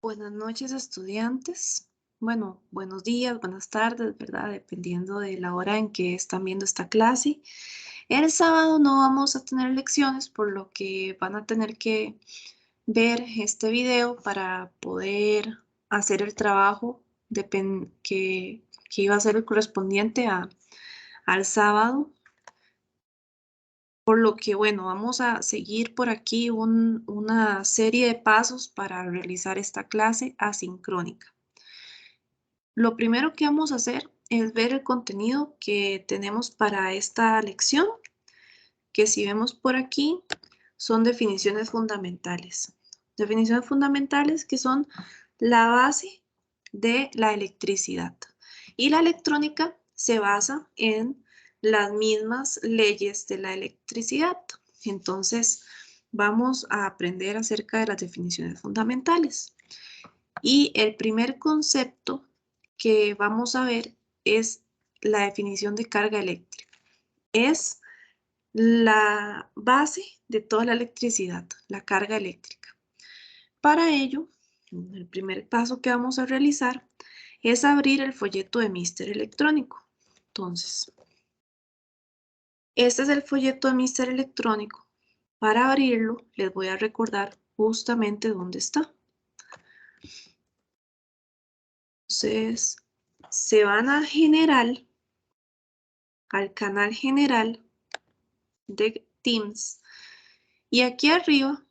Buenas noches, estudiantes. Bueno, buenos días, buenas tardes, ¿verdad? Dependiendo de la hora en que están viendo esta clase. El sábado no vamos a tener lecciones, por lo que van a tener que ver este video para poder hacer el trabajo que iba a ser el correspondiente al sábado. Por lo que, bueno, vamos a seguir por aquí una serie de pasos para realizar esta clase asincrónica. Lo primero que vamos a hacer es ver el contenido que tenemos para esta lección, que si vemos por aquí son definiciones fundamentales. Definiciones fundamentales que son la base de la electricidad. Y la electrónica se basa en las mismas leyes de la electricidad. Entonces, vamos a aprender acerca de las definiciones fundamentales. Y el primer concepto que vamos a ver es la definición de carga eléctrica. Es la base de toda la electricidad, la carga eléctrica. Para ello, el primer paso que vamos a realizar es abrir el folleto de Mister Electrónico. Entonces, este es el folleto de Mister Electrónico. Para abrirlo, les voy a recordar justamente dónde está. Entonces, se van a general, al canal general de Teams. Y aquí arriba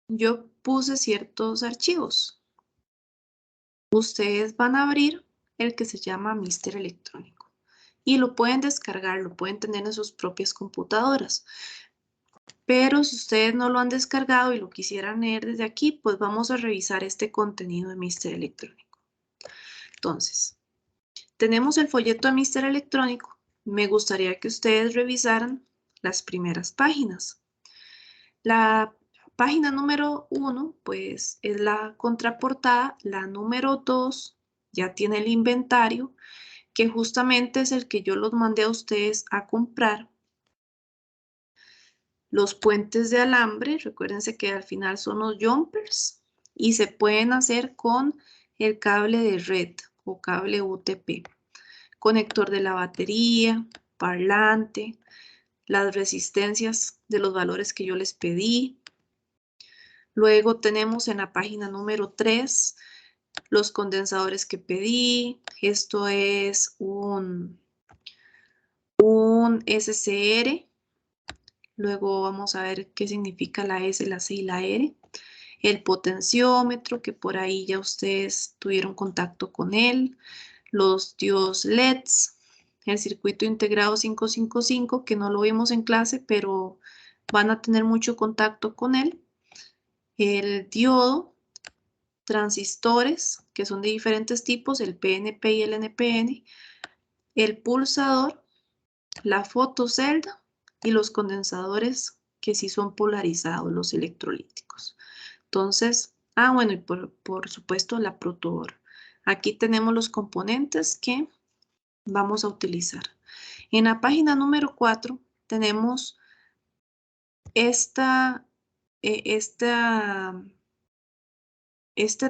yo puse ciertos archivos. Ustedes van a abrir el que se llama Mister Electrónico y lo pueden descargar, lo pueden tener en sus propias computadoras. Pero si ustedes no lo han descargado y lo quisieran leer desde aquí, pues vamos a revisar este contenido de Mister Electrónico. Entonces, tenemos el folleto de Mister Electrónico. Me gustaría que ustedes revisaran las primeras páginas. La página número 1, pues es la contraportada. La número 2 ya tiene el inventario, que justamente es el que yo los mandé a ustedes a comprar. Los puentes de alambre, recuérdense que al final son los jumpers y se pueden hacer con el cable de red o cable UTP. Conector de la batería, parlante, las resistencias de los valores que yo les pedí. Luego tenemos en la página número 3 los condensadores que pedí. Esto es un SCR. Luego vamos a ver qué significa la S, la C y la R. El potenciómetro, que por ahí ya ustedes tuvieron contacto con él. Los diodos LEDs. El circuito integrado 555, que no lo vimos en clase, pero van a tener mucho contacto con él. El diodo, transistores, que son de diferentes tipos, el PNP y el NPN, el pulsador, la fotocelda y los condensadores que sí son polarizados, los electrolíticos. Entonces, bueno, y por supuesto la protoboard. Aquí tenemos los componentes que vamos a utilizar. En la página número 4 tenemos este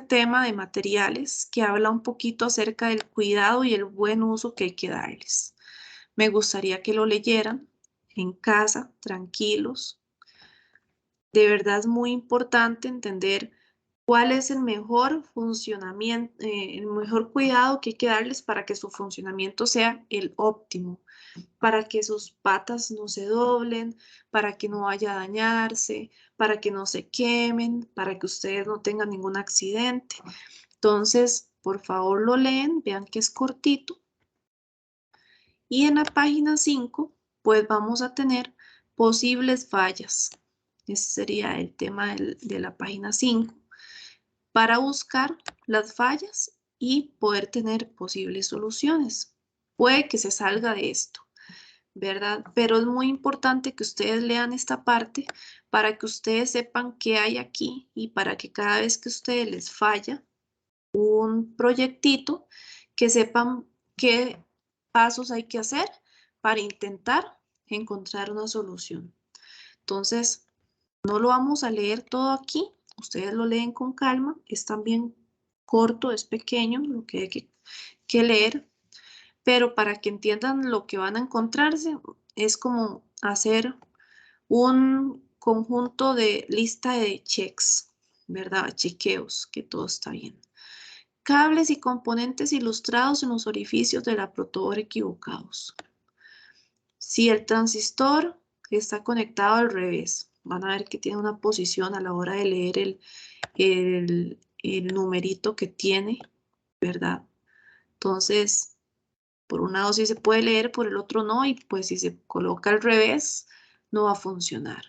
tema de materiales que habla un poquito acerca del cuidado y el buen uso que hay que darles. Me gustaría que lo leyeran en casa, tranquilos. De verdad es muy importante entender cuál es el mejor funcionamiento, el mejor cuidado que hay que darles para que su funcionamiento sea el óptimo, para que sus patas no se doblen, para que no vaya a dañarse, para que no se quemen, para que ustedes no tengan ningún accidente. Entonces, por favor lo leen, vean que es cortito. Y en la página 5, pues vamos a tener posibles fallas. Ese sería el tema de la página 5, para buscar las fallas y poder tener posibles soluciones. Puede que se salga de esto, ¿verdad? Pero es muy importante que ustedes lean esta parte para que ustedes sepan qué hay aquí y para que cada vez que a ustedes les falla un proyectito, que sepan qué pasos hay que hacer para intentar encontrar una solución. Entonces, no lo vamos a leer todo aquí. ustedes lo leen con calma, es también corto, es pequeño lo que hay que leer, pero para que entiendan lo que van a encontrarse, es como hacer un conjunto de lista de checks, ¿verdad? Chequeos, que todo está bien. Cables y componentes ilustrados en los orificios de la protoboard equivocados. Si el transistor está conectado al revés, van a ver que tiene una posición a la hora de leer el numerito que tiene, ¿verdad? Entonces, por un lado sí se puede leer, por el otro no, y pues si se coloca al revés, no va a funcionar,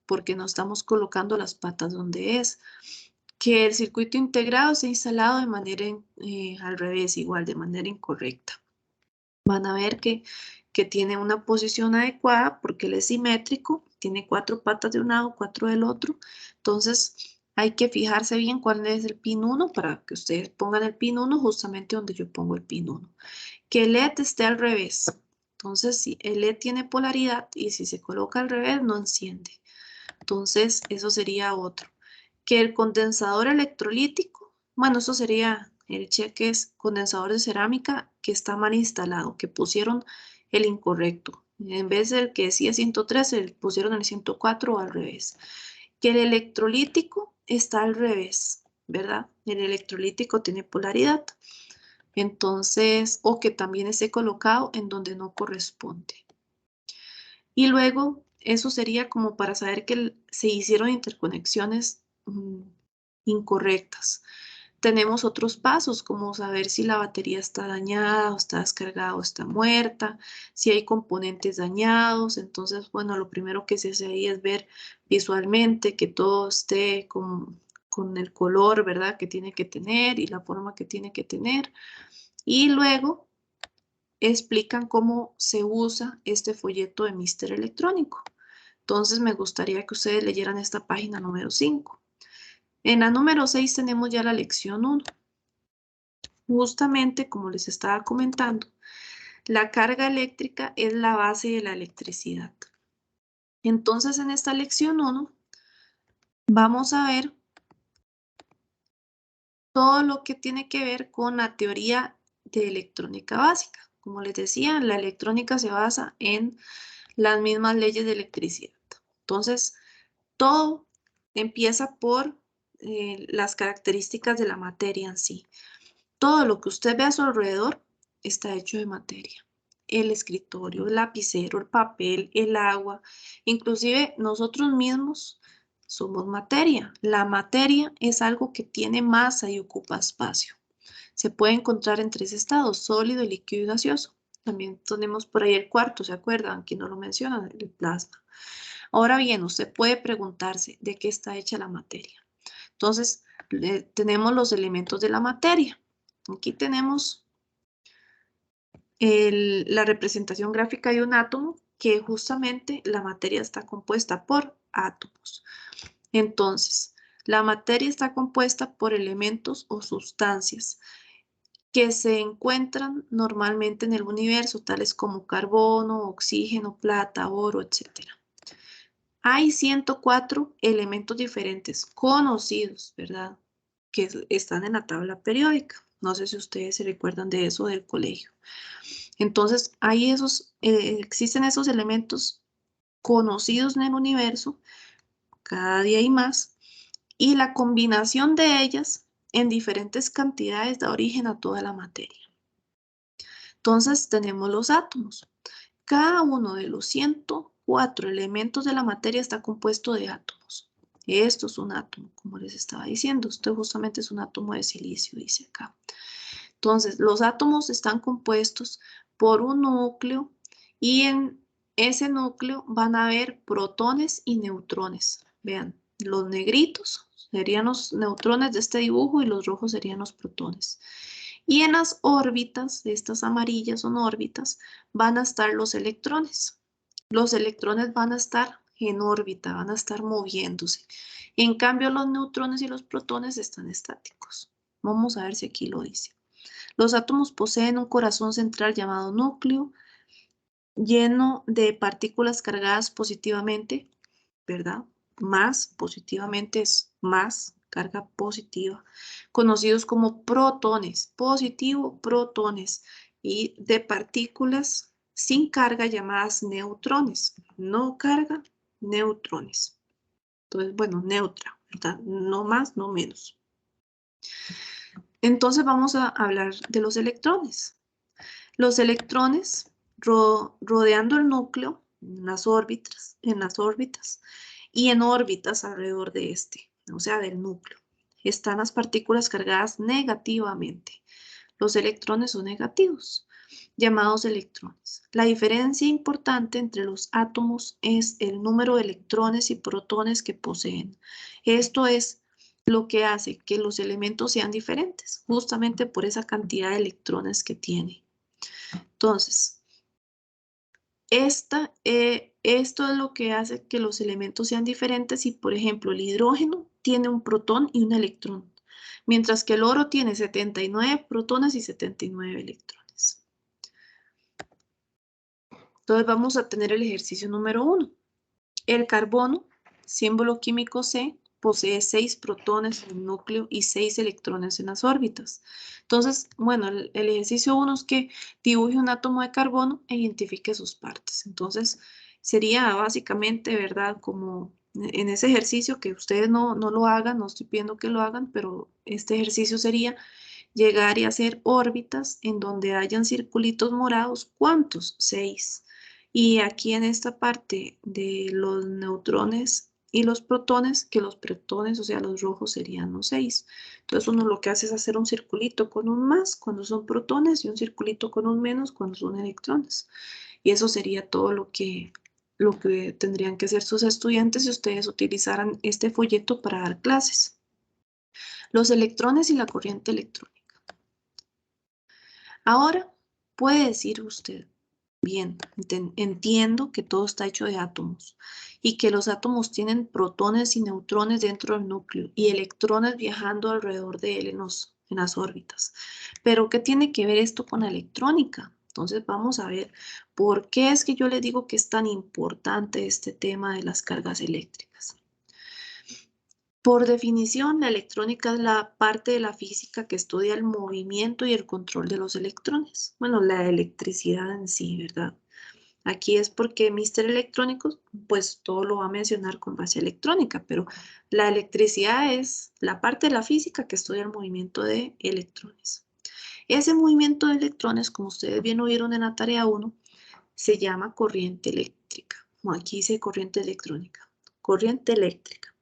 porque no estamos colocando las patas donde es. Que el circuito integrado se ha instalado de manera al revés, igual, de manera incorrecta. Van a ver que tiene una posición adecuada porque él es simétrico, tiene 4 patas de un lado, 4 del otro. Entonces hay que fijarse bien cuál es el pin 1 para que ustedes pongan el pin 1 justamente donde yo pongo el pin 1. Que el LED esté al revés. Entonces si el LED tiene polaridad y si se coloca al revés no enciende. Entonces eso sería otro. Que el condensador electrolítico, bueno, eso sería el cheque, es condensador de cerámica que está mal instalado, que pusieron el incorrecto. En vez del que decía 113, pusieron el 104 o al revés. Que el electrolítico está al revés, ¿verdad? El electrolítico tiene polaridad. Entonces, o que también esté colocado en donde no corresponde. Y luego, eso sería como para saber que se hicieron interconexiones incorrectas. Tenemos otros pasos, como saber si la batería está dañada, o está descargada, o está muerta, si hay componentes dañados. Entonces, bueno, lo primero que se hace ahí es ver visualmente que todo esté con el color, ¿verdad?, que tiene que tener y la forma que tiene que tener. Y luego explican cómo se usa este folleto de Mister Electrónico. Entonces me gustaría que ustedes leyeran esta página número 5. En la número 6 tenemos ya la lección 1. Justamente como les estaba comentando, la carga eléctrica es la base de la electricidad. Entonces en esta lección 1 vamos a ver todo lo que tiene que ver con la teoría de electrónica básica. Como les decía, la electrónica se basa en las mismas leyes de electricidad. Entonces, todo empieza por las características de la materia en sí. Todo lo que usted ve a su alrededor está hecho de materia. El escritorio, el lapicero, el papel, el agua, inclusive nosotros mismos somos materia. La materia es algo que tiene masa y ocupa espacio. Se puede encontrar en 3 estados, sólido, líquido y gaseoso. También tenemos por ahí el cuarto, ¿se acuerdan? Aquí no lo mencionan, el plasma. Ahora bien, usted puede preguntarse de qué está hecha la materia. Entonces, tenemos los elementos de la materia. Aquí tenemos la representación gráfica de un átomo, que justamente la materia está compuesta por átomos. Entonces, la materia está compuesta por elementos o sustancias que se encuentran normalmente en el universo, tales como carbono, oxígeno, plata, oro, etc. Hay 104 elementos diferentes conocidos, ¿verdad?, que están en la tabla periódica. No sé si ustedes se recuerdan de eso del colegio. Entonces, existen esos elementos conocidos en el universo, cada día hay más, y la combinación de ellas en diferentes cantidades da origen a toda la materia. Entonces, tenemos los átomos. Cada uno de los 104 elementos de la materia está compuesto de átomos. Esto es un átomo, como les estaba diciendo. Esto justamente es un átomo de silicio, dice acá. Entonces, los átomos están compuestos por un núcleo y en ese núcleo van a haber protones y neutrones. Vean, los negritos serían los neutrones de este dibujo y los rojos serían los protones. Y en las órbitas, estas amarillas son órbitas, van a estar los electrones. Los electrones van a estar en órbita, van a estar moviéndose. En cambio, los neutrones y los protones están estáticos. Vamos a ver si aquí lo dice. Los átomos poseen un corazón central llamado núcleo, lleno de partículas cargadas positivamente, ¿verdad? más, positivamente es más, carga positiva, conocidos como protones, positivo, protones, y de partículas sin carga llamadas neutrones, no carga, neutrones. Entonces, bueno, neutra, ¿verdad? No más, no menos. Entonces vamos a hablar de los electrones. Los electrones rodeando el núcleo en las órbitas y en órbitas alrededor de este, o sea, del núcleo, están las partículas cargadas negativamente. Los electrones son negativos, llamados electrones. La diferencia importante entre los átomos es el número de electrones y protones que poseen. Esto es lo que hace que los elementos sean diferentes, justamente por esa cantidad de electrones que tiene. Entonces, esto es lo que hace que los elementos sean diferentes y, por ejemplo, el hidrógeno tiene un protón y un electrón, mientras que el oro tiene 79 protones y 79 electrones. Entonces vamos a tener el ejercicio número 1. El carbono, símbolo químico C, posee 6 protones en el núcleo y 6 electrones en las órbitas. Entonces, bueno, el ejercicio 1 es que dibuje un átomo de carbono e identifique sus partes. Entonces, sería básicamente, ¿verdad? Como en ese ejercicio que ustedes no lo hagan, no estoy pidiendo que lo hagan, pero este ejercicio sería llegar y hacer órbitas en donde hayan circulitos morados. ¿Cuántos? 6. Y aquí en esta parte de los neutrones y los protones, que los protones, o sea, los rojos serían los 6. Entonces uno lo que hace es hacer un circulito con un más cuando son protones y un circulito con un menos cuando son electrones. Y eso sería todo lo que tendrían que hacer sus estudiantes si ustedes utilizaran este folleto para dar clases. Los electrones y la corriente electrónica. Ahora puede decir usted, bien, entiendo que todo está hecho de átomos y que los átomos tienen protones y neutrones dentro del núcleo y electrones viajando alrededor de él en las órbitas. Pero, ¿qué tiene que ver esto con la electrónica? Entonces vamos a ver por qué es que yo les digo que es tan importante este tema de las cargas eléctricas. Por definición, la electrónica es la parte de la física que estudia el movimiento y el control de los electrones. Bueno, la electricidad en sí, ¿verdad? Aquí es porque Mr. Electrónicos, pues todo lo va a mencionar con base electrónica, pero la electricidad es la parte de la física que estudia el movimiento de electrones. Ese movimiento de electrones, como ustedes bien oyeron en la tarea 1, se llama corriente eléctrica. Como aquí dice corriente electrónica. Corriente eléctrica.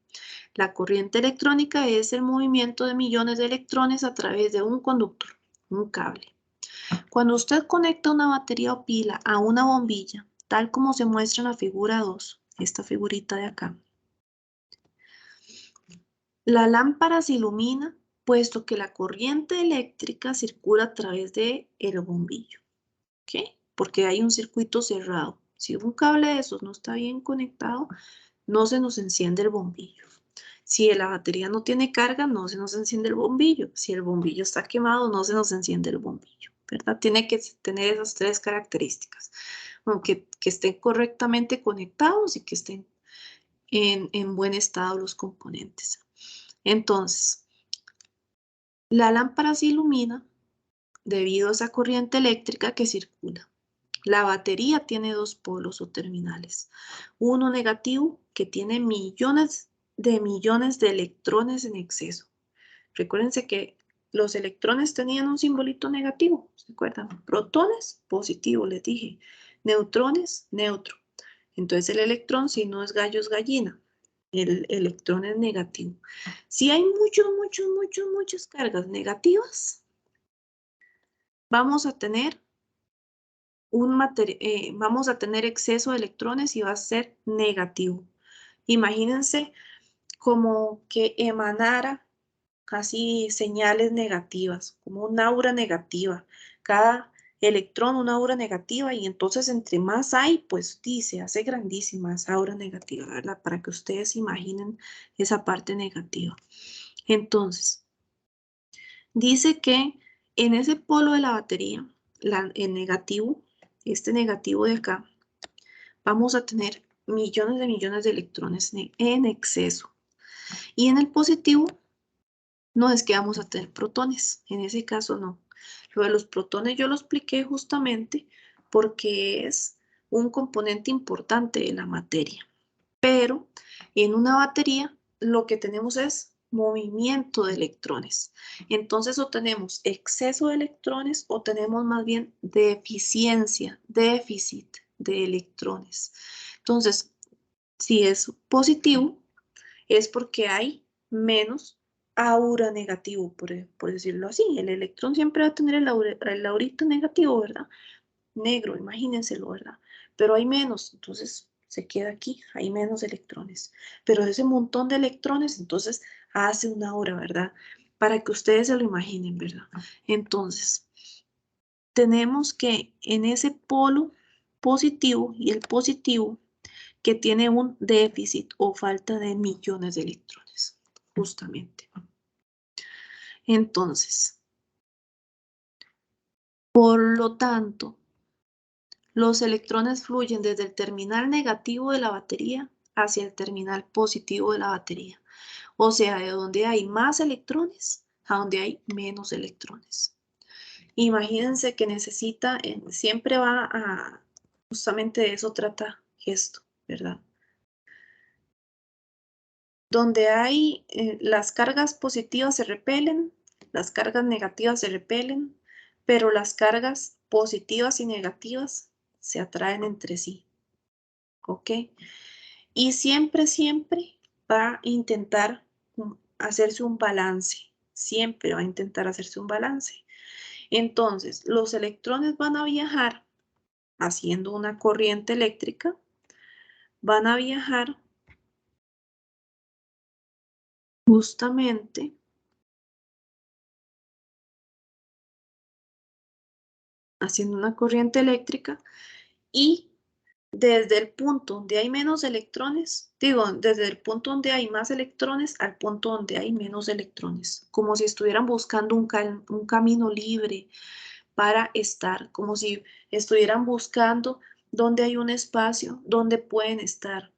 La corriente electrónica es el movimiento de millones de electrones a través de un conductor, un cable. Cuando usted conecta una batería o pila a una bombilla, tal como se muestra en la figura 2, esta figurita de acá, la lámpara se ilumina puesto que la corriente eléctrica circula a través del bombillo. ¿Ok? Porque hay un circuito cerrado. Si un cable de esos no está bien conectado, no se nos enciende el bombillo. Si la batería no tiene carga, no se nos enciende el bombillo. Si el bombillo está quemado, no se nos enciende el bombillo, ¿verdad? Tiene que tener esas 3 características. Bueno, que estén correctamente conectados y que estén en buen estado los componentes. Entonces, la lámpara se ilumina debido a esa corriente eléctrica que circula. La batería tiene 2 polos o terminales. Uno negativo que tiene millones de electrones en exceso. Recuérdense que los electrones tenían un simbolito negativo, ¿se acuerdan? Protones, positivo, les dije. Neutrones, neutro. Entonces el electrón, si no es gallo, es gallina. El electrón es negativo. Si hay muchas cargas negativas, vamos a tener vamos a tener exceso de electrones y va a ser negativo. Imagínense como que emanara casi señales negativas, como un aura negativa. Cada electrón una aura negativa y entonces entre más hay, pues se hace grandísima esa aura negativa, ¿verdad? Para que ustedes imaginen esa parte negativa. Entonces, dice que en ese polo de la batería, el negativo, este negativo de acá, vamos a tener millones de electrones en exceso. Y en el positivo, no es que vamos a tener protones, en ese caso no. Lo de los protones yo lo expliqué justamente porque es un componente importante de la materia. Pero en una batería lo que tenemos es movimiento de electrones. Entonces o tenemos exceso de electrones o tenemos más bien deficiencia, déficit de electrones. Entonces, si es positivo, es porque hay menos aura negativo, por decirlo así. El electrón siempre va a tener el aurito negativo, ¿verdad? Negro, imagínenselo, ¿verdad? Pero hay menos, entonces se queda aquí, hay menos electrones. Pero ese montón de electrones, entonces hace una aura, ¿verdad? Para que ustedes se lo imaginen, ¿verdad? Entonces, tenemos que en ese polo positivo y el positivo que tiene un déficit o falta de millones de electrones, justamente. Entonces, por lo tanto, los electrones fluyen desde el terminal negativo de la batería hacia el terminal positivo de la batería. O sea, de donde hay más electrones a donde hay menos electrones. Imagínense que necesita, siempre va a, justamente de eso trata esto, ¿verdad? Donde hay las cargas positivas se repelen, las cargas negativas se repelen, pero las cargas positivas y negativas se atraen entre sí. ¿Ok? Y siempre, siempre va a intentar hacerse un balance. Siempre va a intentar hacerse un balance. Entonces, los electrones van a viajar haciendo una corriente eléctrica, van a viajar justamente haciendo una corriente eléctrica y desde el punto donde hay menos electrones, digo, desde el punto donde hay más electrones al punto donde hay menos electrones, como si estuvieran buscando un camino libre para estar, como si estuvieran buscando donde hay un espacio donde pueden estar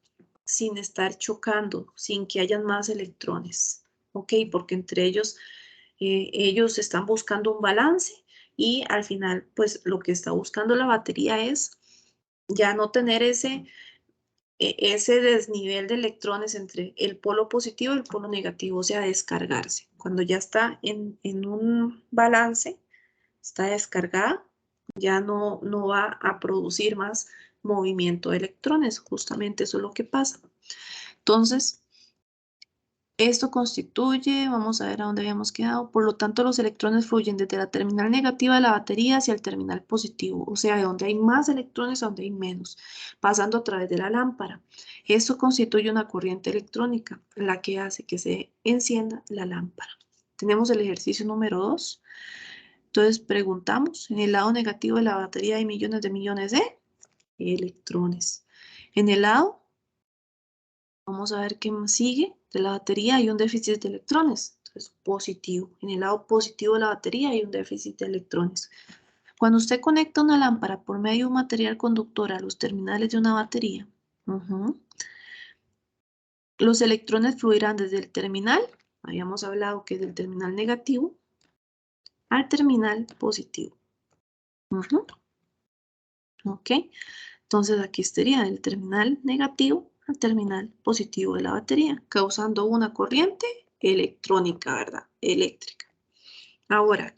sin estar chocando, sin que hayan más electrones, ¿ok? Porque entre ellos, ellos están buscando un balance y al final, pues lo que está buscando la batería es ya no tener ese desnivel de electrones entre el polo positivo y el polo negativo, o sea, descargarse. Cuando ya está en un balance, está descargada, ya no va a producir más movimiento de electrones, justamente eso es lo que pasa. Entonces, esto constituye, vamos a ver a dónde habíamos quedado, por lo tanto los electrones fluyen desde la terminal negativa de la batería hacia el terminal positivo, o sea, de donde hay más electrones a donde hay menos, pasando a través de la lámpara. Esto constituye una corriente electrónica, la que hace que se encienda la lámpara. Tenemos el ejercicio número 2. Entonces preguntamos, en el lado negativo de la batería hay millones de electrones. En el lado, vamos a ver qué más sigue, de la batería hay un déficit de electrones. Entonces positivo. En el lado positivo de la batería hay un déficit de electrones. Cuando usted conecta una lámpara por medio de un material conductor a los terminales de una batería, los electrones fluirán desde el terminal, habíamos hablado que es del terminal negativo, al terminal positivo. ¿Ok? Entonces aquí estaría del terminal negativo al terminal positivo de la batería, causando una corriente electrónica, ¿verdad? Eléctrica. Ahora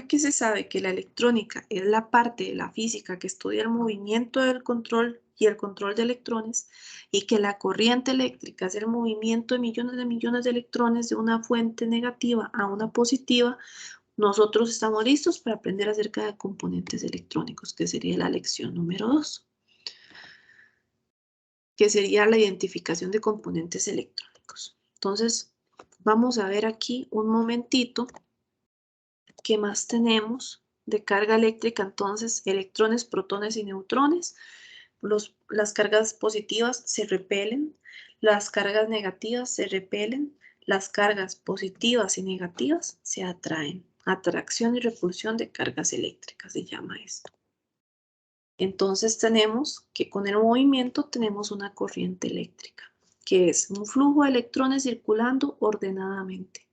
que se sabe que la electrónica es la parte de la física que estudia el movimiento del control y el control de electrones, y que la corriente eléctrica es el movimiento de millones de electrones de una fuente negativa a una positiva, nosotros estamos listos para aprender acerca de componentes electrónicos, que sería la lección número 2, que sería la identificación de componentes electrónicos. Entonces, vamos a ver aquí un momentito qué más tenemos de carga eléctrica. Entonces, electrones, protones y neutrones. Las cargas positivas se repelen, las cargas negativas se repelen, las cargas positivas y negativas se atraen. Atracción y repulsión de cargas eléctricas se llama esto. Entonces tenemos que con el movimiento tenemos una corriente eléctrica, que es un flujo de electrones circulando ordenadamente.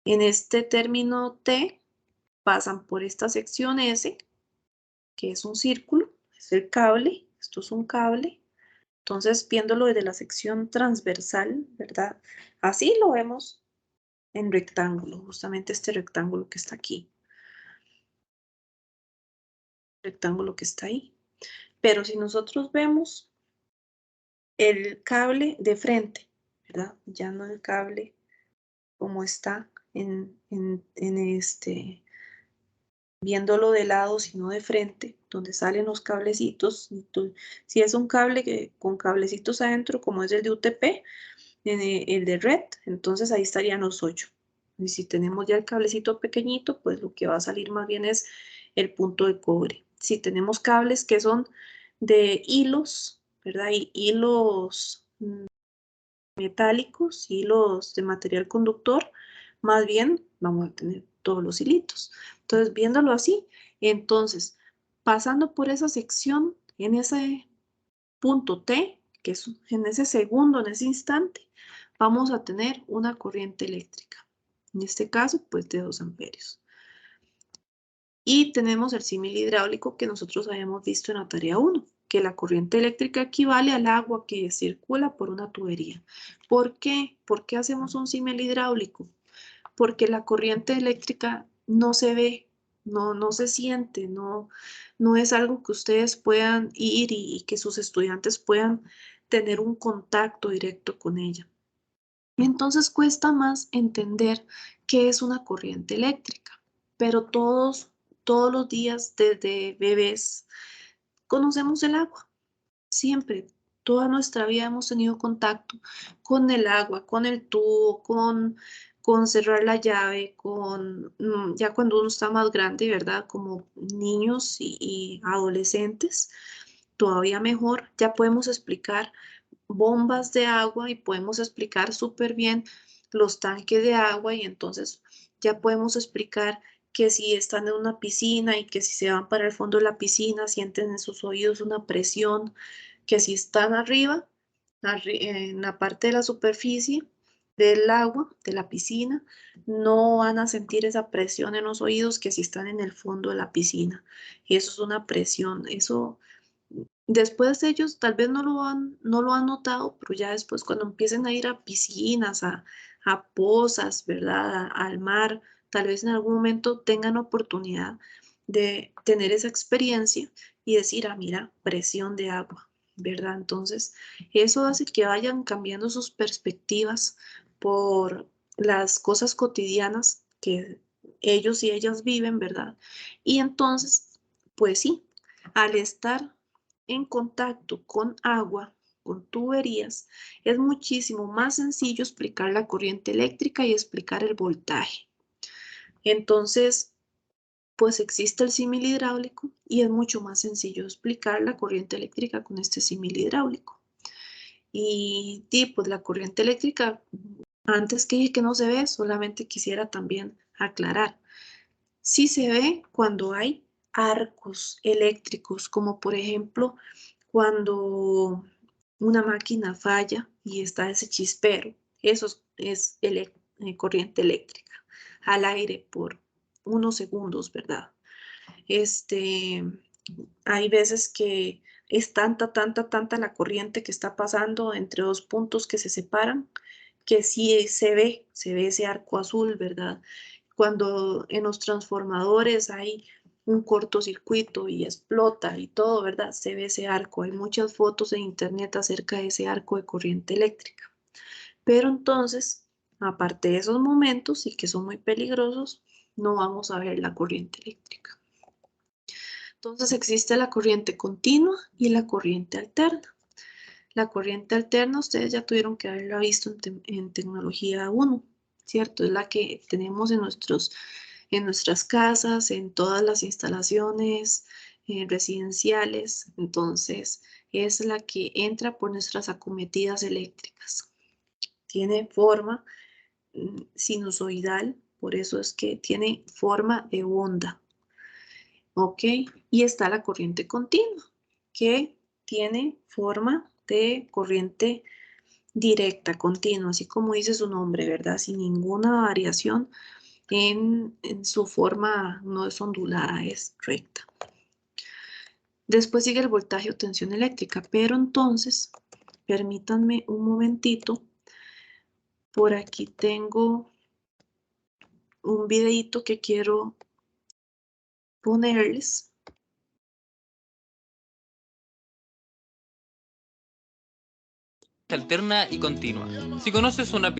En este término T pasan por esta sección S, que es un círculo, es el cable, esto es un cable. Entonces, viéndolo desde la sección transversal, ¿verdad? Así lo vemos en rectángulo, justamente este rectángulo que está aquí. Rectángulo que está ahí. Pero si nosotros vemos el cable de frente, ¿verdad? Ya no el cable como está viéndolo de lado, sino de frente, donde salen los cablecitos. Si es un cable con cablecitos adentro, como es el de UTP, el de red, entonces ahí estarían los 8. Y si tenemos ya el cablecito pequeñito, pues lo que va a salir más bien es el punto de cobre. Si tenemos cables que son de hilos, ¿verdad? Y hilos metálicos, hilos de material conductor, más bien vamos a tener todos los hilitos. Entonces, viéndolo así, entonces, pasando por esa sección, en ese punto T, que es en ese segundo, en ese instante, vamos a tener una corriente eléctrica. En este caso, pues de 2 amperios. Y tenemos el símil hidráulico que nosotros habíamos visto en la tarea 1, que la corriente eléctrica equivale al agua que circula por una tubería. ¿Por qué? ¿Por qué hacemos un símil hidráulico? Porque la corriente eléctrica no se ve, no se siente, no es algo que ustedes puedan ir y que sus estudiantes puedan tener un contacto directo con ella. Y entonces cuesta más entender qué es una corriente eléctrica, pero todos los días desde bebés conocemos el agua. Siempre, toda nuestra vida hemos tenido contacto con el agua, con el tubo, con cerrar la llave, ya cuando uno está más grande, ¿verdad? Como niños y adolescentes, todavía mejor, ya podemos explicar bombas de agua y podemos explicar súper bien los tanques de agua y entonces ya podemos explicar que si están en una piscina y que si se van para el fondo de la piscina sienten en sus oídos una presión, que si están arriba, en la parte de la superficie del agua, de la piscina, no van a sentir esa presión en los oídos que si están en el fondo de la piscina. Y eso es una presión, eso después ellos tal vez no lo han notado, pero ya después cuando empiecen a ir a piscinas, a pozas, ¿verdad? Al mar, tal vez en algún momento tengan oportunidad de tener esa experiencia y decir, ah, mira, presión de agua, ¿verdad? Entonces, eso hace que vayan cambiando sus perspectivas por las cosas cotidianas que ellos y ellas viven, ¿verdad? Y entonces, pues sí, al estar en contacto con agua, con tuberías, es muchísimo más sencillo explicar la corriente eléctrica y explicar el voltaje. Entonces, pues existe el símil hidráulico y es mucho más sencillo explicar la corriente eléctrica con este símil hidráulico. Y pues la corriente eléctrica, antes que dije que no se ve, solamente quisiera también aclarar. Sí se ve cuando hay arcos eléctricos, como por ejemplo cuando una máquina falla y está ese chispero. Eso es corriente eléctrica al aire por unos segundos, ¿verdad? Hay veces que es tanta la corriente que está pasando entre dos puntos que se separan, que sí se ve ese arco azul, ¿verdad? Cuando en los transformadores hay un cortocircuito y explota y todo, ¿verdad? Se ve ese arco. Hay muchas fotos en internet acerca de ese arco de corriente eléctrica. Pero entonces, aparte de esos momentos y que son muy peligrosos, no vamos a ver la corriente eléctrica. Entonces existe la corriente continua y la corriente alterna. La corriente alterna, ustedes ya tuvieron que haberla visto en tecnología 1, ¿cierto? Es la que tenemos en nuestras casas, en todas las instalaciones residenciales. Entonces, es la que entra por nuestras acometidas eléctricas. Tiene forma sinusoidal, por eso es que tiene forma de onda. Ok, y está la corriente continua, que tiene forma de corriente directa, continua, así como dice su nombre, ¿verdad? Sin ninguna variación en su forma, no es ondulada, es recta. Después sigue el voltaje o tensión eléctrica, pero entonces, permítanme un momentito, por aquí tengo un videito que quiero ponerles. Alterna y continua. Si conoces una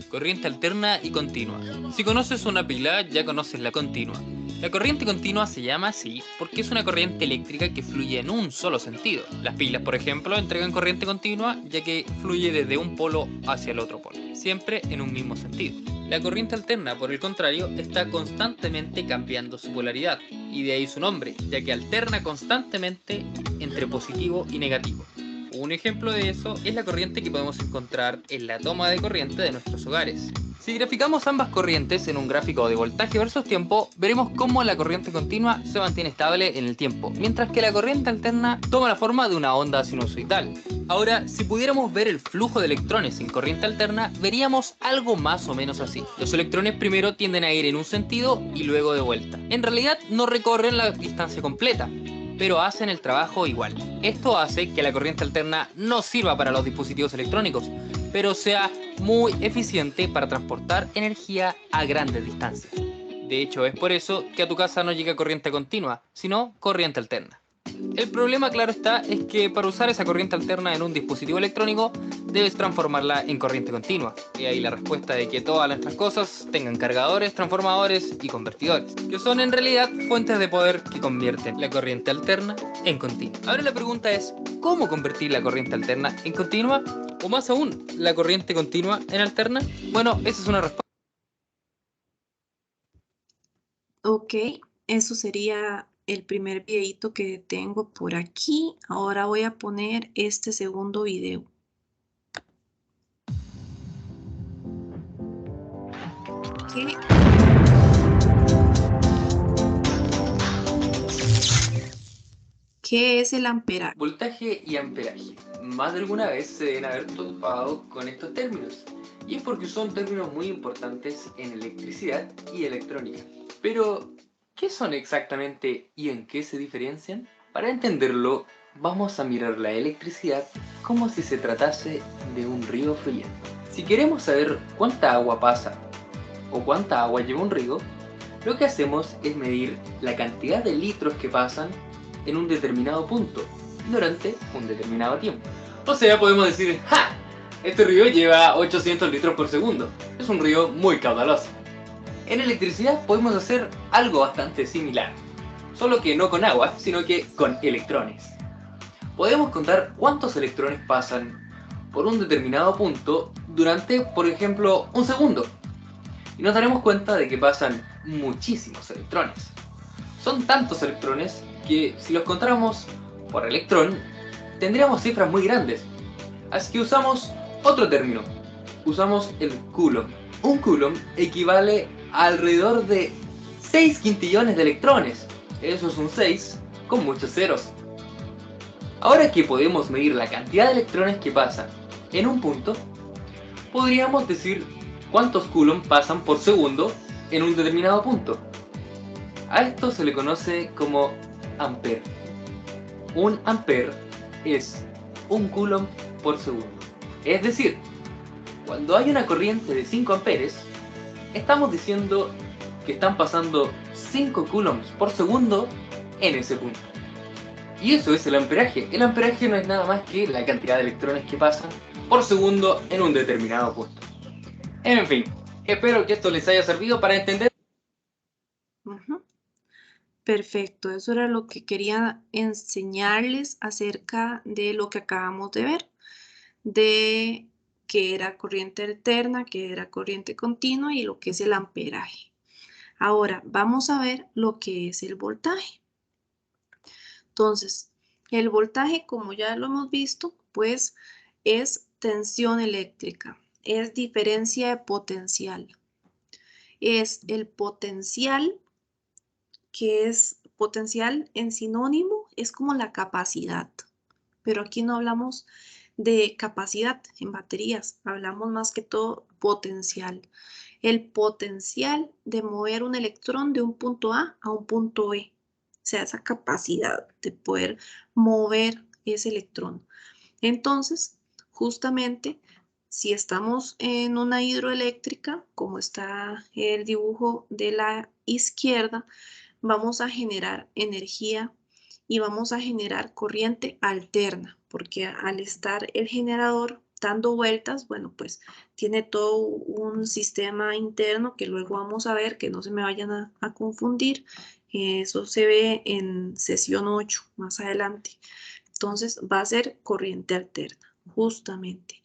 corriente alterna y continua. Si conoces una pila, ya conoces la continua. La corriente continua se llama así porque es una corriente eléctrica que fluye en un solo sentido. Las pilas, por ejemplo, entregan corriente continua ya que fluye desde un polo hacia el otro polo, siempre en un mismo sentido. La corriente alterna, por el contrario, está constantemente cambiando su polaridad, y de ahí su nombre, ya que alterna constantemente entre positivo y negativo. Un ejemplo de eso es la corriente que podemos encontrar en la toma de corriente de nuestros hogares. Si graficamos ambas corrientes en un gráfico de voltaje versus tiempo, veremos cómo la corriente continua se mantiene estable en el tiempo, mientras que la corriente alterna toma la forma de una onda sinusoidal. Ahora, si pudiéramos ver el flujo de electrones en corriente alterna, veríamos algo más o menos así. Los electrones primero tienden a ir en un sentido y luego de vuelta. En realidad no recorren la distancia completa, pero hacen el trabajo igual. Esto hace que la corriente alterna no sirva para los dispositivos electrónicos, pero sea muy eficiente para transportar energía a grandes distancias. De hecho, es por eso que a tu casa no llega corriente continua, sino corriente alterna. El problema, claro está, es que para usar esa corriente alterna en un dispositivo electrónico, debes transformarla en corriente continua. Y ahí la respuesta de que todas nuestras cosas tengan cargadores, transformadores y convertidores, que son en realidad fuentes de poder que convierten la corriente alterna en continua. Ahora la pregunta es, ¿cómo convertir la corriente alterna en continua? O más aún, ¿la corriente continua en alterna? Bueno, esa es una respuesta. Ok, eso sería el primer videito que tengo por aquí. Ahora voy a poner este segundo video. ¿Qué, qué es el amperaje? Voltaje y amperaje. Más de alguna vez se deben haber topado con estos términos, y es porque son términos muy importantes en electricidad y electrónica. Pero, ¿qué son exactamente y en qué se diferencian? Para entenderlo, vamos a mirar la electricidad como si se tratase de un río fluyendo. Si queremos saber cuánta agua pasa o cuánta agua lleva un río, lo que hacemos es medir la cantidad de litros que pasan en un determinado punto durante un determinado tiempo. O sea, podemos decir, ¡ja! Este río lleva 800 litros por segundo. Es un río muy caudaloso. En electricidad podemos hacer algo bastante similar, solo que no con agua, sino que con electrones. Podemos contar cuántos electrones pasan por un determinado punto durante, por ejemplo, un segundo. Y nos daremos cuenta de que pasan muchísimos electrones. Son tantos electrones que si los contáramos por electrón, tendríamos cifras muy grandes. Así que usamos otro término. Usamos el coulomb. Un coulomb equivale a alrededor de 6 quintillones de electrones. Eso es un 6 con muchos ceros. Ahora que podemos medir la cantidad de electrones que pasan en un punto, podríamos decir cuántos coulomb pasan por segundo en un determinado punto. A esto se le conoce como ampere. Un ampere es un coulomb por segundo. Es decir, cuando hay una corriente de 5 amperes, estamos diciendo que están pasando 5 coulombs por segundo en ese punto. Y eso es el amperaje. El amperaje no es nada más que la cantidad de electrones que pasan por segundo en un determinado punto. En fin, espero que esto les haya servido para entender. Ujú. Perfecto, eso era lo que quería enseñarles acerca de lo que acabamos de ver, de qué era corriente alterna, qué era corriente continua y lo que es el amperaje. Ahora vamos a ver lo que es el voltaje. Entonces, el voltaje, como ya lo hemos visto, pues es tensión eléctrica. es diferencia de potencial. Es el potencial, que es potencial en sinónimo, es como la capacidad. Pero aquí no hablamos de capacidad en baterías, hablamos más que todo potencial. El potencial de mover un electrón de un punto A un punto B. O sea, esa capacidad de poder mover ese electrón. Entonces, justamente, si estamos en una hidroeléctrica, como está el dibujo de la izquierda, vamos a generar energía y vamos a generar corriente alterna, porque al estar el generador dando vueltas, bueno, pues tiene todo un sistema interno que luego vamos a ver, que no se me vayan a confundir. Eso se ve en sesión 8 más adelante. Entonces va a ser corriente alterna, justamente.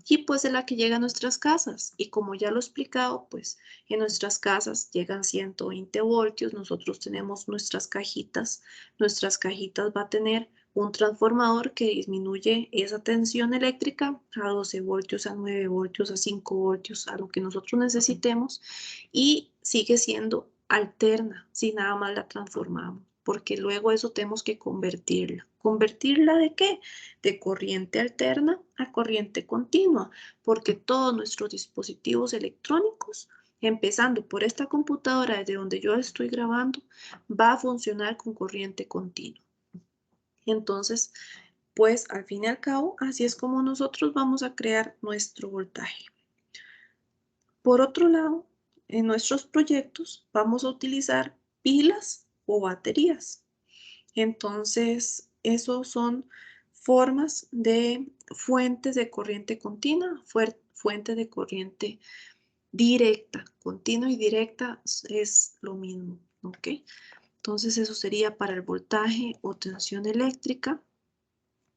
Y pues es la que llega a nuestras casas. Y como ya lo he explicado, pues en nuestras casas llegan 120 voltios. Nosotros tenemos nuestras cajitas. Nuestras cajitas va a tener un transformador que disminuye esa tensión eléctrica a 12 voltios, a 9 voltios, a 5 voltios, a lo que nosotros necesitemos. Y sigue siendo alterna si nada más la transformamos, porque luego eso tenemos que convertirla. ¿Convertirla de qué? De corriente alterna a corriente continua, porque todos nuestros dispositivos electrónicos, empezando por esta computadora desde donde yo estoy grabando, va a funcionar con corriente continua. Entonces, pues al fin y al cabo, así es como nosotros vamos a crear nuestro voltaje. Por otro lado, en nuestros proyectos vamos a utilizar pilas o baterías. Entonces, esos son formas de fuentes de corriente continua, fuentes de corriente directa. Continua y directa es lo mismo, ¿ok? Entonces, eso sería para el voltaje o tensión eléctrica.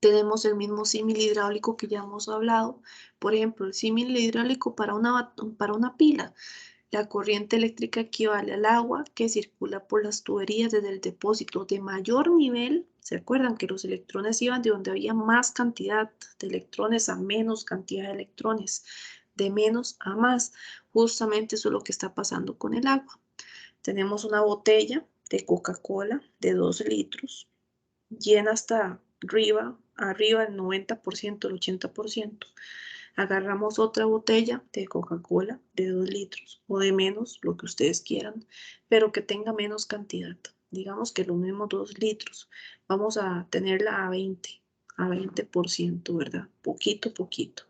Tenemos el mismo símil hidráulico que ya hemos hablado. Por ejemplo, el símil hidráulico para una pila. La corriente eléctrica equivale al agua que circula por las tuberías desde el depósito de mayor nivel. ¿Se acuerdan que los electrones iban de donde había más cantidad de electrones a menos cantidad de electrones? De menos a más. Justamente eso es lo que está pasando con el agua. Tenemos una botella de Coca-Cola de 2 litros, llena hasta arriba el 90%, el 80%. Agarramos otra botella de Coca-Cola de 2 litros o de menos, lo que ustedes quieran, pero que tenga menos cantidad. Digamos que los mismos 2 litros. Vamos a tenerla a 20%, ¿verdad? Poquito a poquito.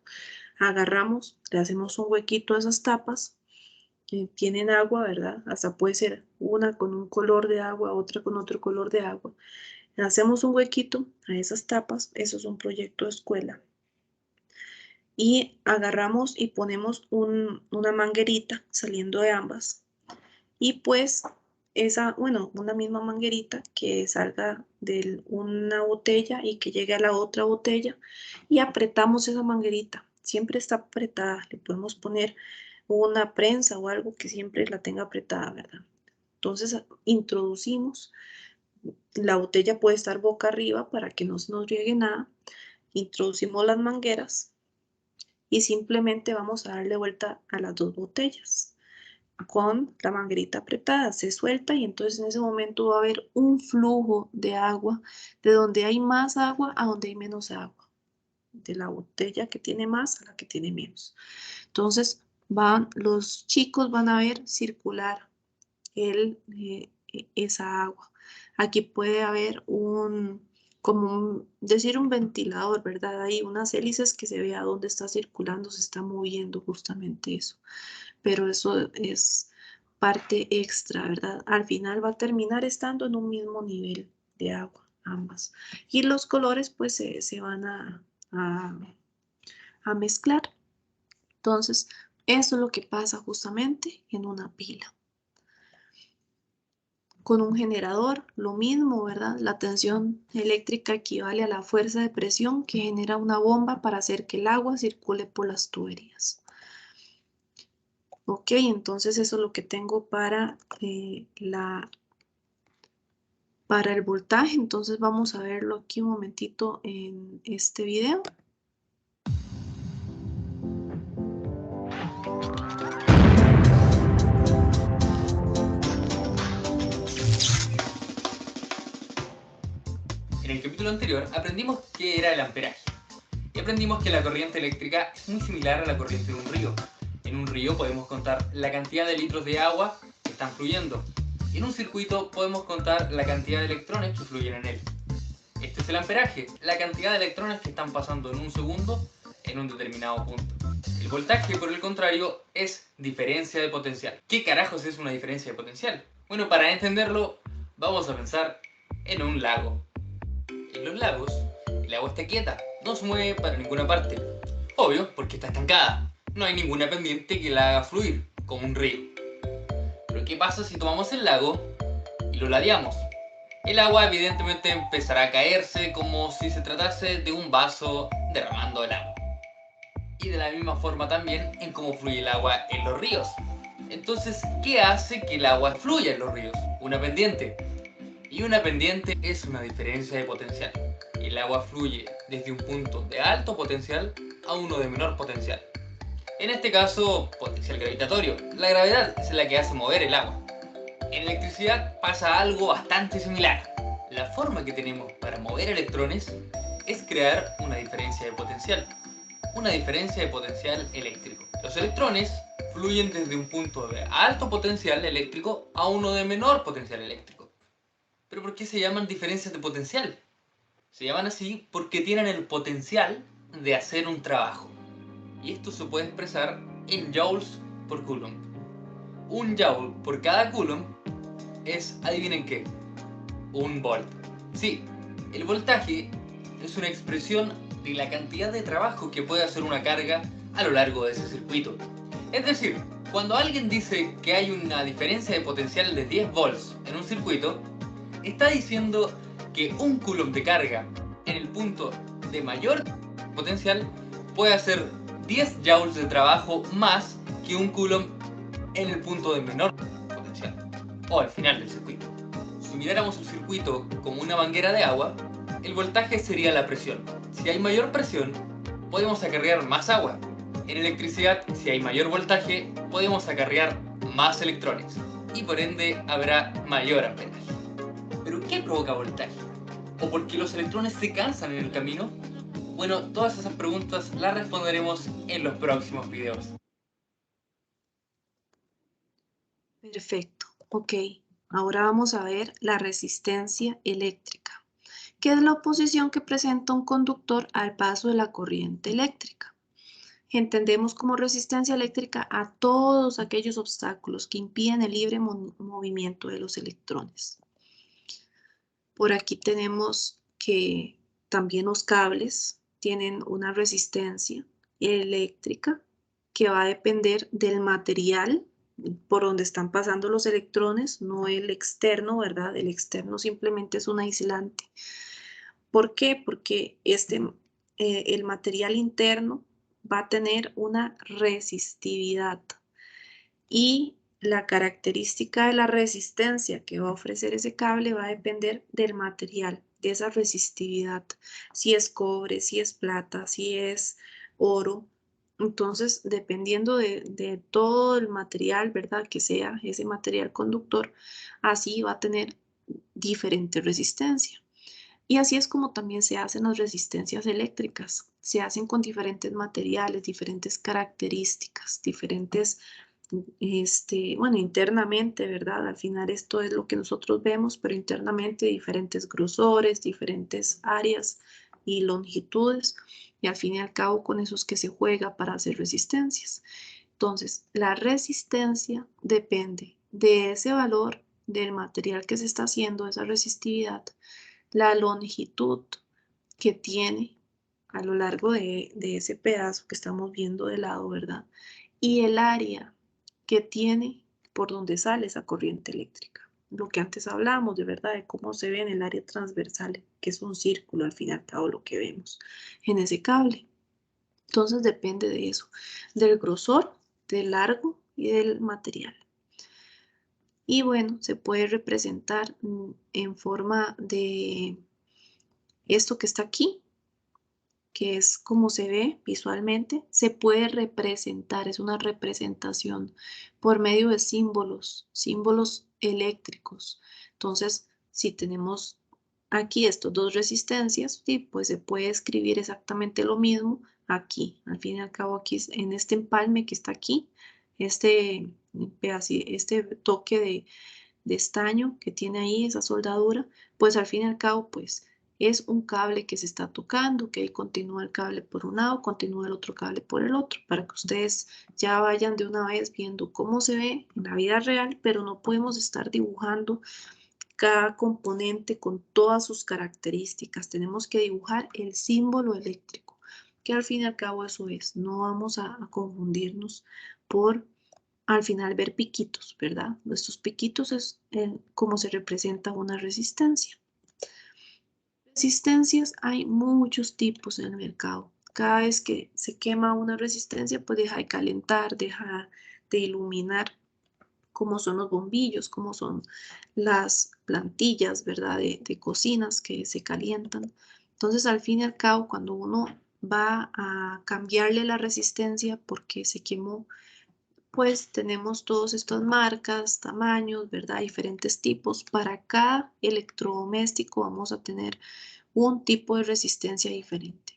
Agarramos, le hacemos un huequito a esas tapas que tienen agua, ¿verdad? Hasta puede ser una con un color de agua, otra con otro color de agua. Le hacemos un huequito a esas tapas, eso es un proyecto de escuela. Y agarramos y ponemos una manguerita saliendo de ambas. Y pues una misma manguerita que salga de una botella y que llegue a la otra botella y apretamos esa manguerita. Siempre está apretada, le podemos poner una prensa o algo que siempre la tenga apretada, ¿verdad? Entonces introducimos, la botella puede estar boca arriba para que no se nos riegue nada. Introducimos las mangueras y simplemente vamos a darle vuelta a las 2 botellas con la manguerita apretada, se suelta y entonces en ese momento va a haber un flujo de agua de donde hay más agua a donde hay menos agua, de la botella que tiene más a la que tiene menos. Entonces los chicos van a ver circular esa agua. Aquí puede haber decir un ventilador, ¿verdad? Hay unas hélices que se ve a dónde está circulando, se está moviendo justamente eso. Pero eso es parte extra, ¿verdad? Al final va a terminar estando en un mismo nivel de agua, ambas. Y los colores pues se van a mezclar. Entonces, eso es lo que pasa justamente en una pila. Con un generador, lo mismo, ¿verdad? La tensión eléctrica equivale a la fuerza de presión que genera una bomba para hacer que el agua circule por las tuberías. Ok, entonces eso es lo que tengo para el voltaje. Entonces vamos a verlo aquí un momentito en este video. En el capítulo anterior aprendimos qué era el amperaje y aprendimos que la corriente eléctrica es muy similar a la corriente de un río. En un río podemos contar la cantidad de litros de agua que están fluyendo. En un circuito podemos contar la cantidad de electrones que fluyen en él. Este es el amperaje, la cantidad de electrones que están pasando en un segundo en un determinado punto. El voltaje, por el contrario, es diferencia de potencial. ¿Qué carajos es una diferencia de potencial? Bueno, para entenderlo, vamos a pensar en un lago. En los lagos, el agua está quieta, no se mueve para ninguna parte. Obvio, porque está estancada. No hay ninguna pendiente que la haga fluir, como un río. Pero ¿qué pasa si tomamos el lago y lo ladeamos? El agua evidentemente empezará a caerse como si se tratase de un vaso derramando el agua. Y de la misma forma también en cómo fluye el agua en los ríos. Entonces, ¿qué hace que el agua fluya en los ríos? Una pendiente. Y una pendiente es una diferencia de potencial. El agua fluye desde un punto de alto potencial a uno de menor potencial. En este caso, potencial gravitatorio. La gravedad es la que hace mover el agua. En electricidad pasa algo bastante similar. La forma que tenemos para mover electrones es crear una diferencia de potencial. Una diferencia de potencial eléctrico. Los electrones fluyen desde un punto de alto potencial eléctrico a uno de menor potencial eléctrico. ¿Pero por qué se llaman diferencias de potencial? Se llaman así porque tienen el potencial de hacer un trabajo. Y esto se puede expresar en joules por coulomb. Un joule por cada coulomb es, adivinen qué, un volt. Sí, el voltaje es una expresión de la cantidad de trabajo que puede hacer una carga a lo largo de ese circuito. Es decir, cuando alguien dice que hay una diferencia de potencial de 10 volts en un circuito, está diciendo que un coulomb de carga en el punto de mayor potencial puede hacer 10 joules de trabajo más que un coulomb en el punto de menor potencial, o al final del circuito. Si miráramos el circuito como una manguera de agua, el voltaje sería la presión. Si hay mayor presión, podemos acarrear más agua. En electricidad, si hay mayor voltaje, podemos acarrear más electrones y por ende habrá mayor amperaje. ¿Pero qué provoca voltaje? ¿O por qué los electrones se cansan en el camino? Bueno, todas esas preguntas las responderemos en los próximos videos. Perfecto, ok. Ahora vamos a ver la resistencia eléctrica, que es la oposición que presenta un conductor al paso de la corriente eléctrica. Entendemos como resistencia eléctrica a todos aquellos obstáculos que impiden el libre movimiento de los electrones. Por aquí tenemos que también los cables tienen una resistencia eléctrica que va a depender del material por donde están pasando los electrones, no el externo, ¿verdad? El externo simplemente es un aislante. ¿Por qué? Porque el material interno va a tener una resistividad y la característica de la resistencia que va a ofrecer ese cable va a depender del material, de esa resistividad, si es cobre, si es plata, si es oro. Entonces, dependiendo de todo el material, ¿verdad? Que sea ese material conductor, así va a tener diferente resistencia. Y así es como también se hacen las resistencias eléctricas. Se hacen con diferentes materiales, diferentes características, diferentes, bueno, internamente, ¿verdad? Al final esto es lo que nosotros vemos, pero internamente diferentes grosores, diferentes áreas y longitudes. Y al fin y al cabo con eso es que se juega para hacer resistencias. Entonces, la resistencia depende de ese valor del material que se está haciendo, esa resistividad, la longitud que tiene a lo largo de ese pedazo que estamos viendo de lado, ¿verdad? Y el área que tiene por donde sale esa corriente eléctrica. Lo que antes hablábamos, de verdad, de cómo se ve en el área transversal, que es un círculo al fin y al cabo lo que vemos en ese cable. Entonces depende de eso, del grosor, del largo y del material. Y bueno, se puede representar en forma de esto que está aquí, que es como se ve visualmente, se puede representar, es una representación por medio de símbolos, símbolos eléctricos. Entonces, si tenemos aquí estos dos resistencias, sí, pues se puede escribir exactamente lo mismo aquí. Al fin y al cabo, aquí en este empalme que está aquí, este este toque de estaño que tiene ahí, esa soldadura, pues al fin y al cabo, pues es un cable que se está tocando, que ahí continúa el cable por un lado, continúa el otro cable por el otro, para que ustedes ya vayan de una vez viendo cómo se ve en la vida real, pero no podemos estar dibujando cada componente con todas sus características. Tenemos que dibujar el símbolo eléctrico, que al fin y al cabo eso es. No vamos a confundirnos por al final ver piquitos, ¿verdad? Estos piquitos es como se representa una resistencia. Resistencias hay muchos tipos en el mercado. Cada vez que se quema una resistencia, pues deja de calentar, deja de iluminar, como son los bombillos, como son las plantillas, ¿verdad? De cocinas que se calientan. Entonces, al fin y al cabo, cuando uno va a cambiarle la resistencia porque se quemó, pues tenemos todas estas marcas, tamaños, ¿verdad? Diferentes tipos. Para cada electrodoméstico vamos a tener un tipo de resistencia diferente.